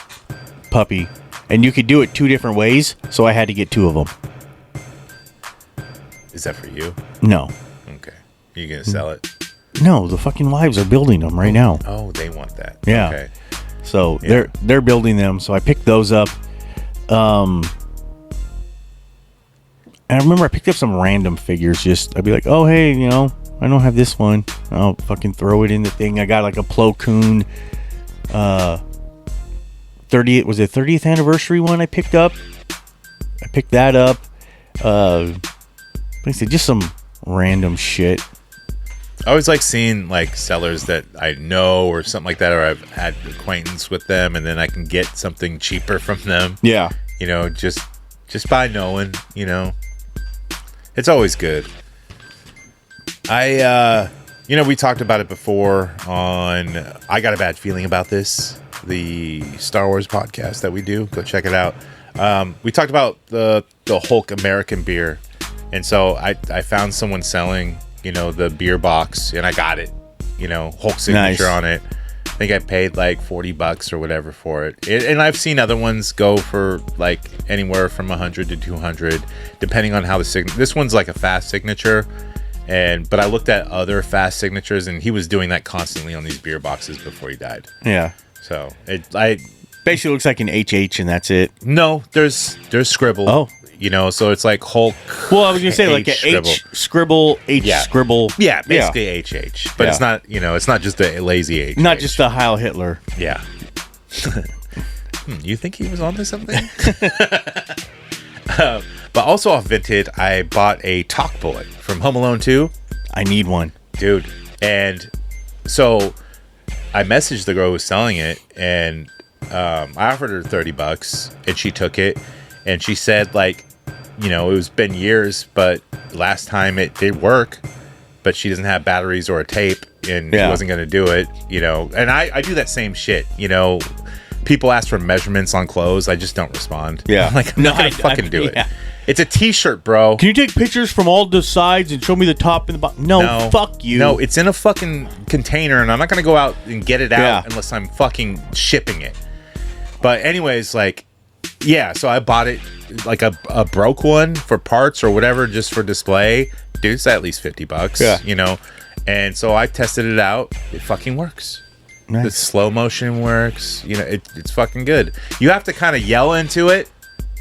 puppy, and you could do it 2 different ways, so I had to get 2 of them. Is that for you? No. Okay. Are you going to sell it? No, the fucking wives are building them right now. Oh, they want that. Yeah. Okay. So they're building them, so I picked those up. And I remember I picked up some random figures. I'd be like, oh, hey, I don't have this one. I'll fucking throw it in the thing. I got like a Plo Koon 30th anniversary one I picked up. I picked that up. Like I said, just some random shit. I always like seeing like sellers that I know or something like that, or I've had acquaintance with them, and then I can get something cheaper from them. Yeah. Just by knowing, it's always good. We talked about it before on I Got a Bad Feeling About This, the Star Wars podcast that we do. Go check it out. We talked about the Hulk American beer, and so I found someone selling the beer box, and I got it, Hulk signature on it. I think I paid like $40 or whatever for it. And I've seen other ones go for like anywhere from 100 to 200, depending on how this one's like a fast signature. But I looked at other fast signatures, and he was doing that constantly on these beer boxes before he died. Yeah. So basically looks like an HH, and that's it. No, there's scribble. Oh. So it's like Hulk. Well, I was gonna say like a scribble. H scribble, H scribble. Yeah, basically HH. But it's not, it's not just a lazy H. Not just a Heil Hitler. Yeah. You think he was onto something? But also off Vinted, I bought a Talk Boy from Home Alone 2. I need one, dude. And so I messaged the girl who was selling it, and I offered her $30, and she took it. And she said, like, you know, it was been years, but last time it did work, but she doesn't have batteries or a tape, and she wasn't going to do it, you know. And I do that same shit, you know. People ask for measurements on clothes. I just don't respond. Yeah. I'm like, I'm not going to fucking do it. Yeah. It's a t-shirt, bro. Can you take pictures from all the sides and show me the top and the bottom? No, fuck you. No, it's in a fucking container, and I'm not going to go out and get it out unless I'm fucking shipping it. But anyways, like, yeah, so I bought it, like a broke one for parts or whatever, just for display. Dude, it's at least $50, you know? And so I tested it out. It fucking works. Nice. The slow motion works. You know, it's fucking good. You have to kind of yell into it,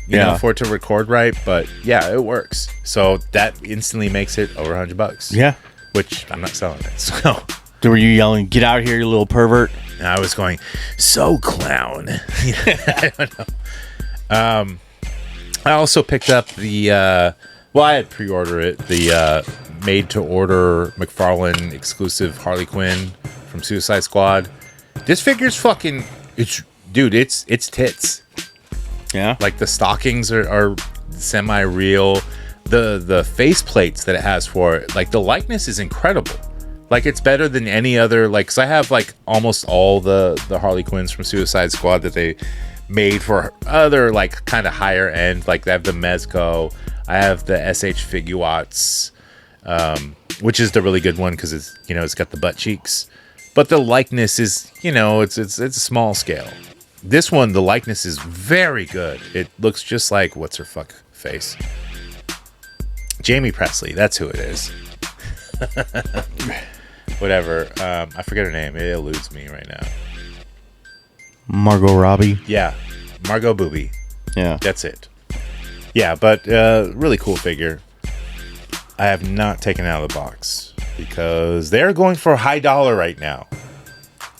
you know, for it to record right. But yeah, it works. So that instantly makes it over $100. Yeah. Which I'm not selling it. So were you yelling, "Get out here, you little pervert"? And I was going, "So clown." I don't know. I also picked up the I had pre-ordered it, the made-to-order McFarlane exclusive Harley Quinn from Suicide Squad. This figure's fucking, it's tits. Yeah. Like the stockings are semi-real. The face plates that it has for it, like the likeness is incredible. Like it's better than any other, like, cause I have like almost all the Harley Quinns from Suicide Squad that they made for other like kind of higher end. Like they have the Mezco. I have the SH Figuarts, which is the really good one because it's, you know, it's got the butt cheeks. But the likeness is, you know, it's a small scale. This one, the likeness is very good. It looks just like what's her fuck face, Jamie Presley. That's who it is. Whatever. I forget her name. It eludes me right now. Margot Robbie. Yeah, Margot Booby. Yeah, that's it. Yeah, but really cool figure. I have not taken it out of the box because they're going for a high dollar right now.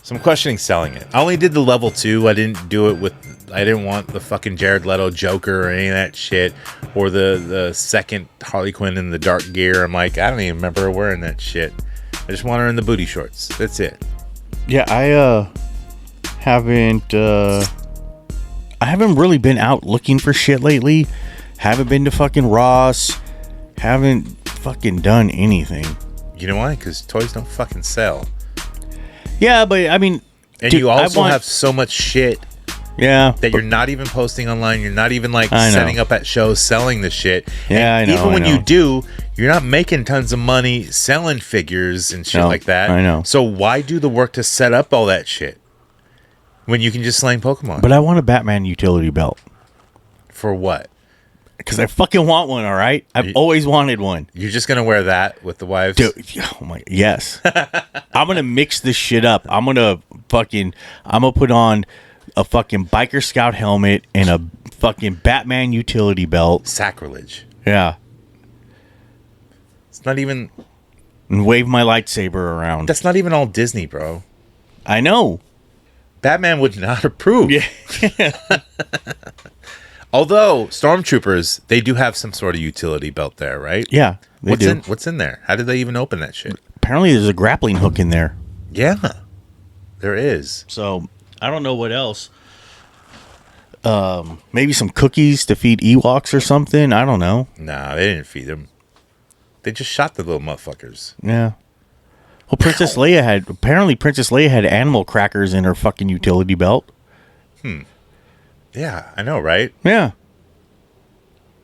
So I'm questioning selling it. I only did the level 2. I didn't do it with. I didn't want the fucking Jared Leto Joker or any of that shit, or the second Harley Quinn in the dark gear. I'm like, I don't even remember her wearing that shit. I just want her in the booty shorts. That's it. Yeah, I haven't really been out looking for shit lately. Haven't been to fucking Ross. Haven't fucking done anything. You know why? Because toys don't fucking sell. Yeah, but I mean, and dude, you also have so much shit. Yeah, that you're not even posting online. You're not even like setting up at shows selling the shit. Yeah, and I know. Even when you do, you're not making tons of money selling figures and shit like that. I know. So why do the work to set up all that shit when you can just slang Pokemon? But I want a Batman utility belt. For what? Because I fucking want one. All right, I've always wanted one. You're just gonna wear that with the wives? Dude, oh my, yes. I'm gonna mix this shit up. I'm gonna put on a fucking biker scout helmet and a fucking Batman utility belt. Sacrilege. Yeah. It's not even. And wave my lightsaber around. That's not even all Disney, bro. I know. Batman would not approve. Yeah. Although Stormtroopers, they do have some sort of utility belt there, right? Yeah, they do. What's in there? How did they even open that shit? Apparently, there's a grappling hook in there. Yeah, there is. So I don't know what else. Maybe some cookies to feed Ewoks or something. I don't know. Nah, they didn't feed them. They just shot the little motherfuckers. Yeah. Well, Princess Leia had animal crackers in her fucking utility belt. Yeah, I know, right? Yeah.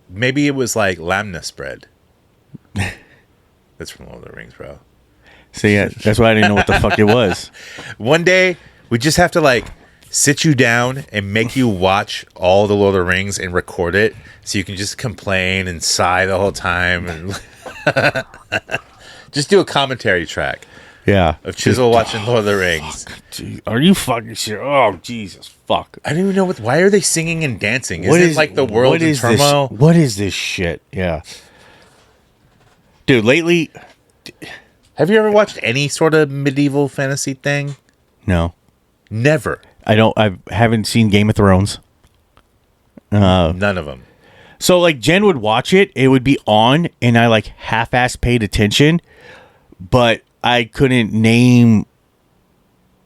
Maybe it was like lamna spread. That's from Lord of the Rings, bro. So yeah, that's why I didn't know what the fuck it was. One day, we just have to like sit you down and make you watch all the Lord of the Rings and record it so you can just complain and sigh the whole time and just do a commentary track. Yeah. Of Chizzle watching Lord of the Rings. Are you fucking shit? Oh, Jesus, fuck. I don't even know why are they singing and dancing? Isn't it like the world in turmoil? What is this shit? Yeah. Dude, lately... Have you ever watched any sort of medieval fantasy thing? No. Never. I haven't seen Game of Thrones. None of them. So, like, Jen would watch it. It would be on, and I, like, half-ass paid attention. But I couldn't name...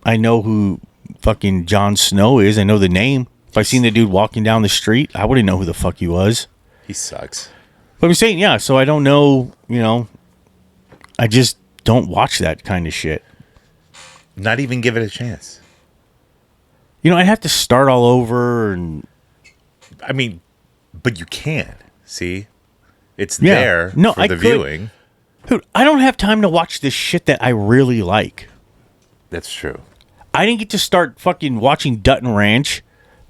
I know who fucking Jon Snow is. I know the name. If I seen the dude walking down the street, I wouldn't know who the fuck he was. He sucks. But I'm saying, yeah, so I don't know, I just don't watch that kind of shit. Not even give it a chance. I'd have to start all over and... I mean, but you can. See? It's there for the viewing. Dude, I don't have time to watch this shit that I really like. That's true. I didn't get to start fucking watching Dutton Ranch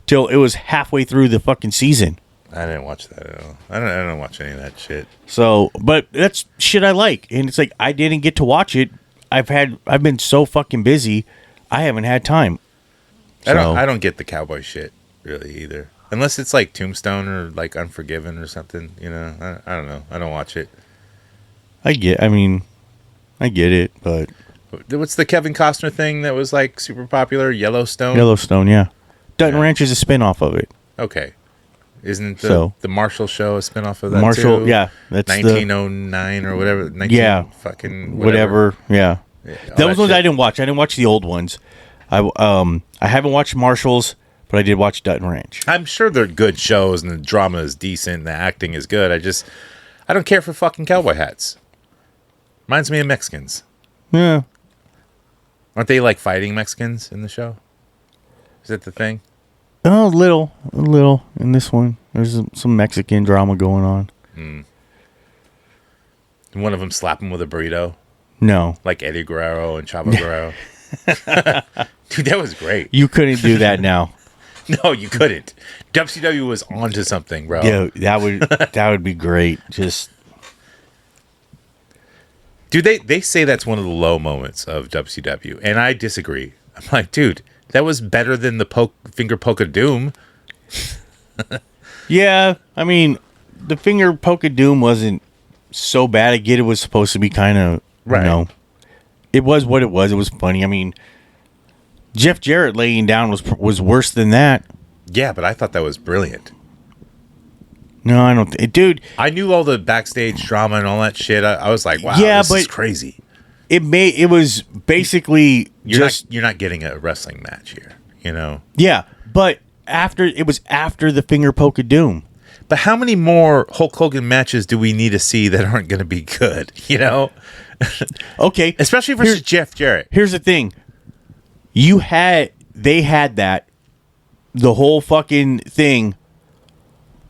till it was halfway through the fucking season. I didn't watch that at all. I don't watch any of that shit. So, but that's shit I like. And it's like, I didn't get to watch it. I've been so fucking busy. I haven't had time. So, I don't get the cowboy shit really either. Unless it's like Tombstone or like Unforgiven or something, I don't know. I don't watch it. I get it, but what's the Kevin Costner thing that was like super popular? Yellowstone, yeah. Dutton Ranch is a spin-off of it. Okay. Isn't the Marshall Show a spin-off of that Marshall, too? yeah. That's 1909 or whatever. Fucking whatever. Yeah. Those ones shit. I didn't watch. I didn't watch the old ones. I haven't watched Marshall's, but I did watch Dutton Ranch. I'm sure they're good shows and the drama is decent and the acting is good. I don't care for fucking cowboy hats. Reminds me of Mexicans. Yeah. Aren't they like fighting Mexicans in the show? Is that the thing? Oh, a little in this one. There's some Mexican drama going on. One of them slap him with a burrito. No. Like Eddie Guerrero and Chavo Guerrero. Dude, that was great. You couldn't do that now. No, you couldn't. WCW was onto something, bro. Yeah, that would be great. Just... Dude, they say that's one of the low moments of WCW, and I disagree. I'm like, dude, that was better than the finger poke of doom. Yeah, I mean, the finger poke of doom wasn't so bad. I get it was supposed to be kind of, right. It was what it was. It was funny. I mean, Jeff Jarrett laying down was worse than that. Yeah, but I thought that was brilliant. No, I don't. Dude, I knew all the backstage drama and all that shit. I was like, wow, this is crazy. It was basically you're not getting a wrestling match here, Yeah, but it was after the finger poke of doom. But how many more Hulk Hogan matches do we need to see that aren't going to be good? Okay, especially versus Jeff Jarrett. Here's the thing: they had that the whole fucking thing.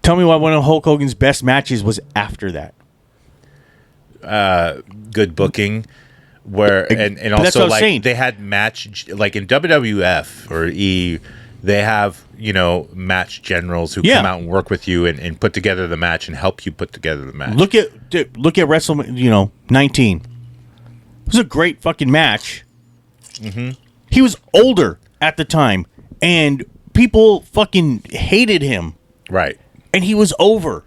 Tell me why one of Hulk Hogan's best matches was after that. Good booking, and also like they had match like in WWF or E, they have match generals who come out and work with you and put together the match and help you put together the match. Look at WrestleMania 19. It was a great fucking match. Mm-hmm. He was older at the time, and people fucking hated him. Right. And he was over.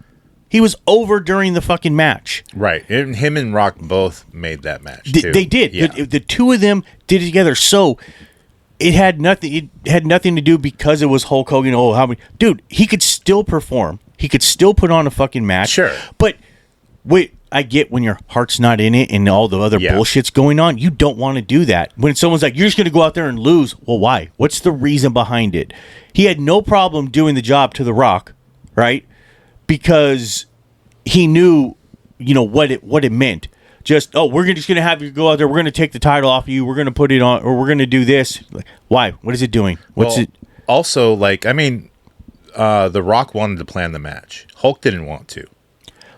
He was over during the fucking match. Right. And him and Rock both made that match, too. They did. Yeah. The two of them did it together. So it had nothing to do because it was Hulk Hogan. Oh, how many... Dude, he could still perform. He could still put on a fucking match. Sure. But wait, I get when your heart's not in it and all the other bullshit's going on, you don't want to do that. When someone's like, you're just going to go out there and lose. Well, why? What's the reason behind it? He had no problem doing the job to The Rock, right? Because he knew, what it meant. Just, we're just going to have you go out there. We're going to take the title off of you. We're going to put it on, or we're going to do this. Like, why? What is it doing? What's it? Also, The Rock wanted to plan the match. Hulk didn't want to.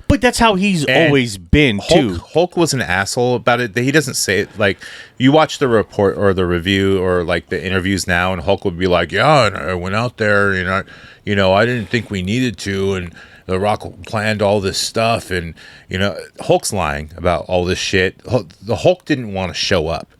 But that's how he's always been, too. Hulk was an asshole about it. He doesn't say it. Like, you watch the report or the review or, like, the interviews now, and Hulk would be like, yeah, and I went out there, and I didn't think we needed to, and The Rock planned all this stuff, and, Hulk's lying about all this shit. The Hulk didn't want to show up.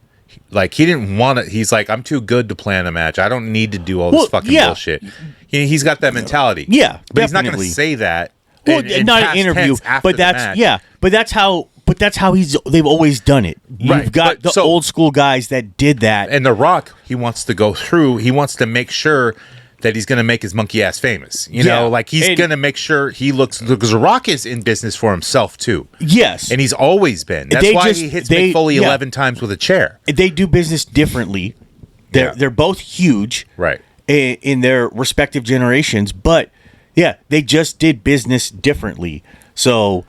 Like, he didn't want to. He's like, I'm too good to plan a match. I don't need to do all this fucking bullshit. He's got that mentality. Yeah, but he's not going to say that. Well, not an interview, but that's how they've always done it. Right. You've got the old school guys that did that. And The Rock, he wants to go through. He wants to make sure that he's going to make his monkey ass famous. He's going to make sure he looks, because The Rock is in business for himself too. Yes, and he's always been. That's why he hits Mick Foley 11 times with a chair. They do business differently. They're both huge, right? in their respective generations. But yeah, they just did business differently. So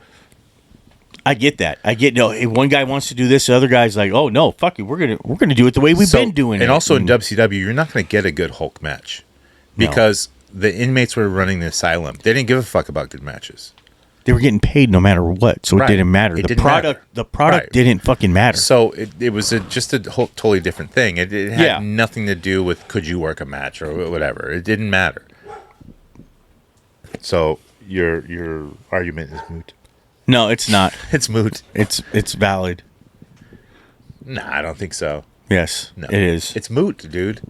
I get that. I get if one guy wants to do this, the other guy's like, oh no, fuck you, we're gonna do it the way we've been doing it. And also in WCW, you're not gonna get a good Hulk match because the inmates were running the asylum. They didn't give a fuck about good matches. They were getting paid no matter what, so it didn't matter. The product didn't fucking matter. So it was just a whole totally different thing. It had nothing to do with could you work a match or whatever. It didn't matter. So your argument is moot. No, it's not. It's moot. It's valid. Nah, I don't think so. Yes, No, it is. It's moot, dude.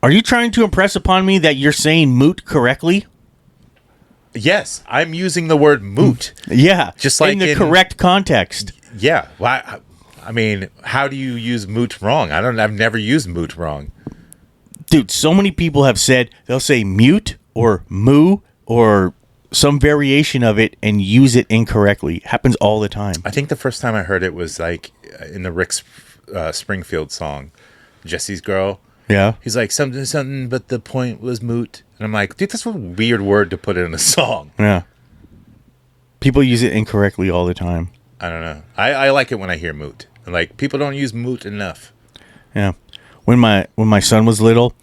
Are you trying to impress upon me that you're saying moot correctly? Yes, I'm using the word moot. Yeah, Just like in the correct context. Yeah. Well, I mean, how do you use moot wrong? I've never used moot wrong. Dude, so many people have said they'll say mute or moo or some variation of it and use it incorrectly. It happens all the time. I think the first time I heard it was like in the Rick Springfield song, Jesse's Girl. Yeah. He's like, something, but the point was moot. And I'm like, dude, that's a weird word to put in a song. Yeah. People use it incorrectly all the time. I don't know. I like it when I hear moot. Like, people don't use moot enough. Yeah. When my son was little,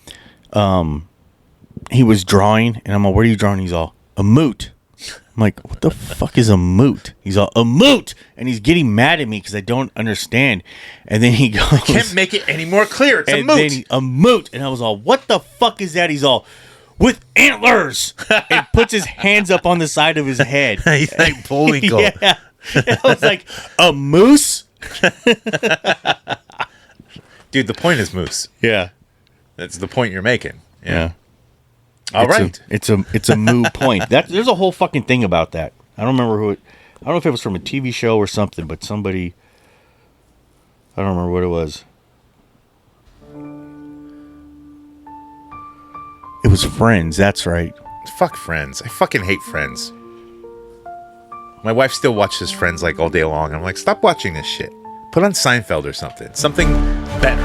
he was drawing, and I'm like, what are you drawing? He's all, a moot. I'm like, what the fuck is a moot? He's all, a moot! And he's getting mad at me because I don't understand. And then he goes... Can't make it any more clear. It's a and moot. Then a moot. And I was all, what the fuck is that? He's all, with antlers! And puts his hands up on the side of his head. He's like Bullwinkle. Yeah. And I was like, a moose? Dude, the point is moose. Yeah. That's the point you're making. Yeah. All right. It's a moo point. There's a whole fucking thing about that. I don't remember who it... I don't know if it was from a TV show or something, but somebody... I don't remember what it was. It was Friends, that's right. Fuck Friends. I fucking hate Friends. My wife still watches Friends like all day long. I'm like, stop watching this shit. Put on Seinfeld or something. Something better.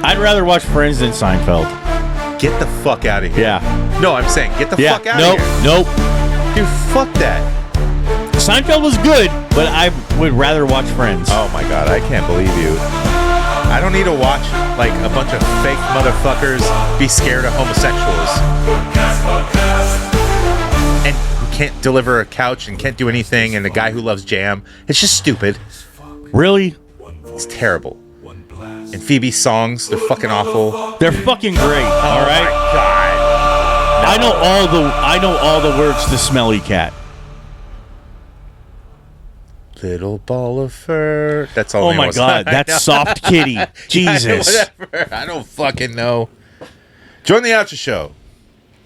I'd rather watch Friends than Seinfeld. Get the fuck out of here. Yeah. No, I'm saying get the fuck out of here. Nope. Dude, fuck that. Seinfeld was good, but I would rather watch Friends. Oh my god, I can't believe you. I don't need to watch like a bunch of fake motherfuckers be scared of homosexuals. And who can't deliver a couch and can't do anything, and a guy who loves jam. It's just stupid. Really? It's terrible. And Phoebe's songs, they're fucking awful. They're fucking great. All right. My god. No. I know all the words to Smelly Cat. Little ball of fur. That's all. Oh my god, that's Soft Kitty. Jesus. Whatever. I don't fucking know. Join the Outro Show.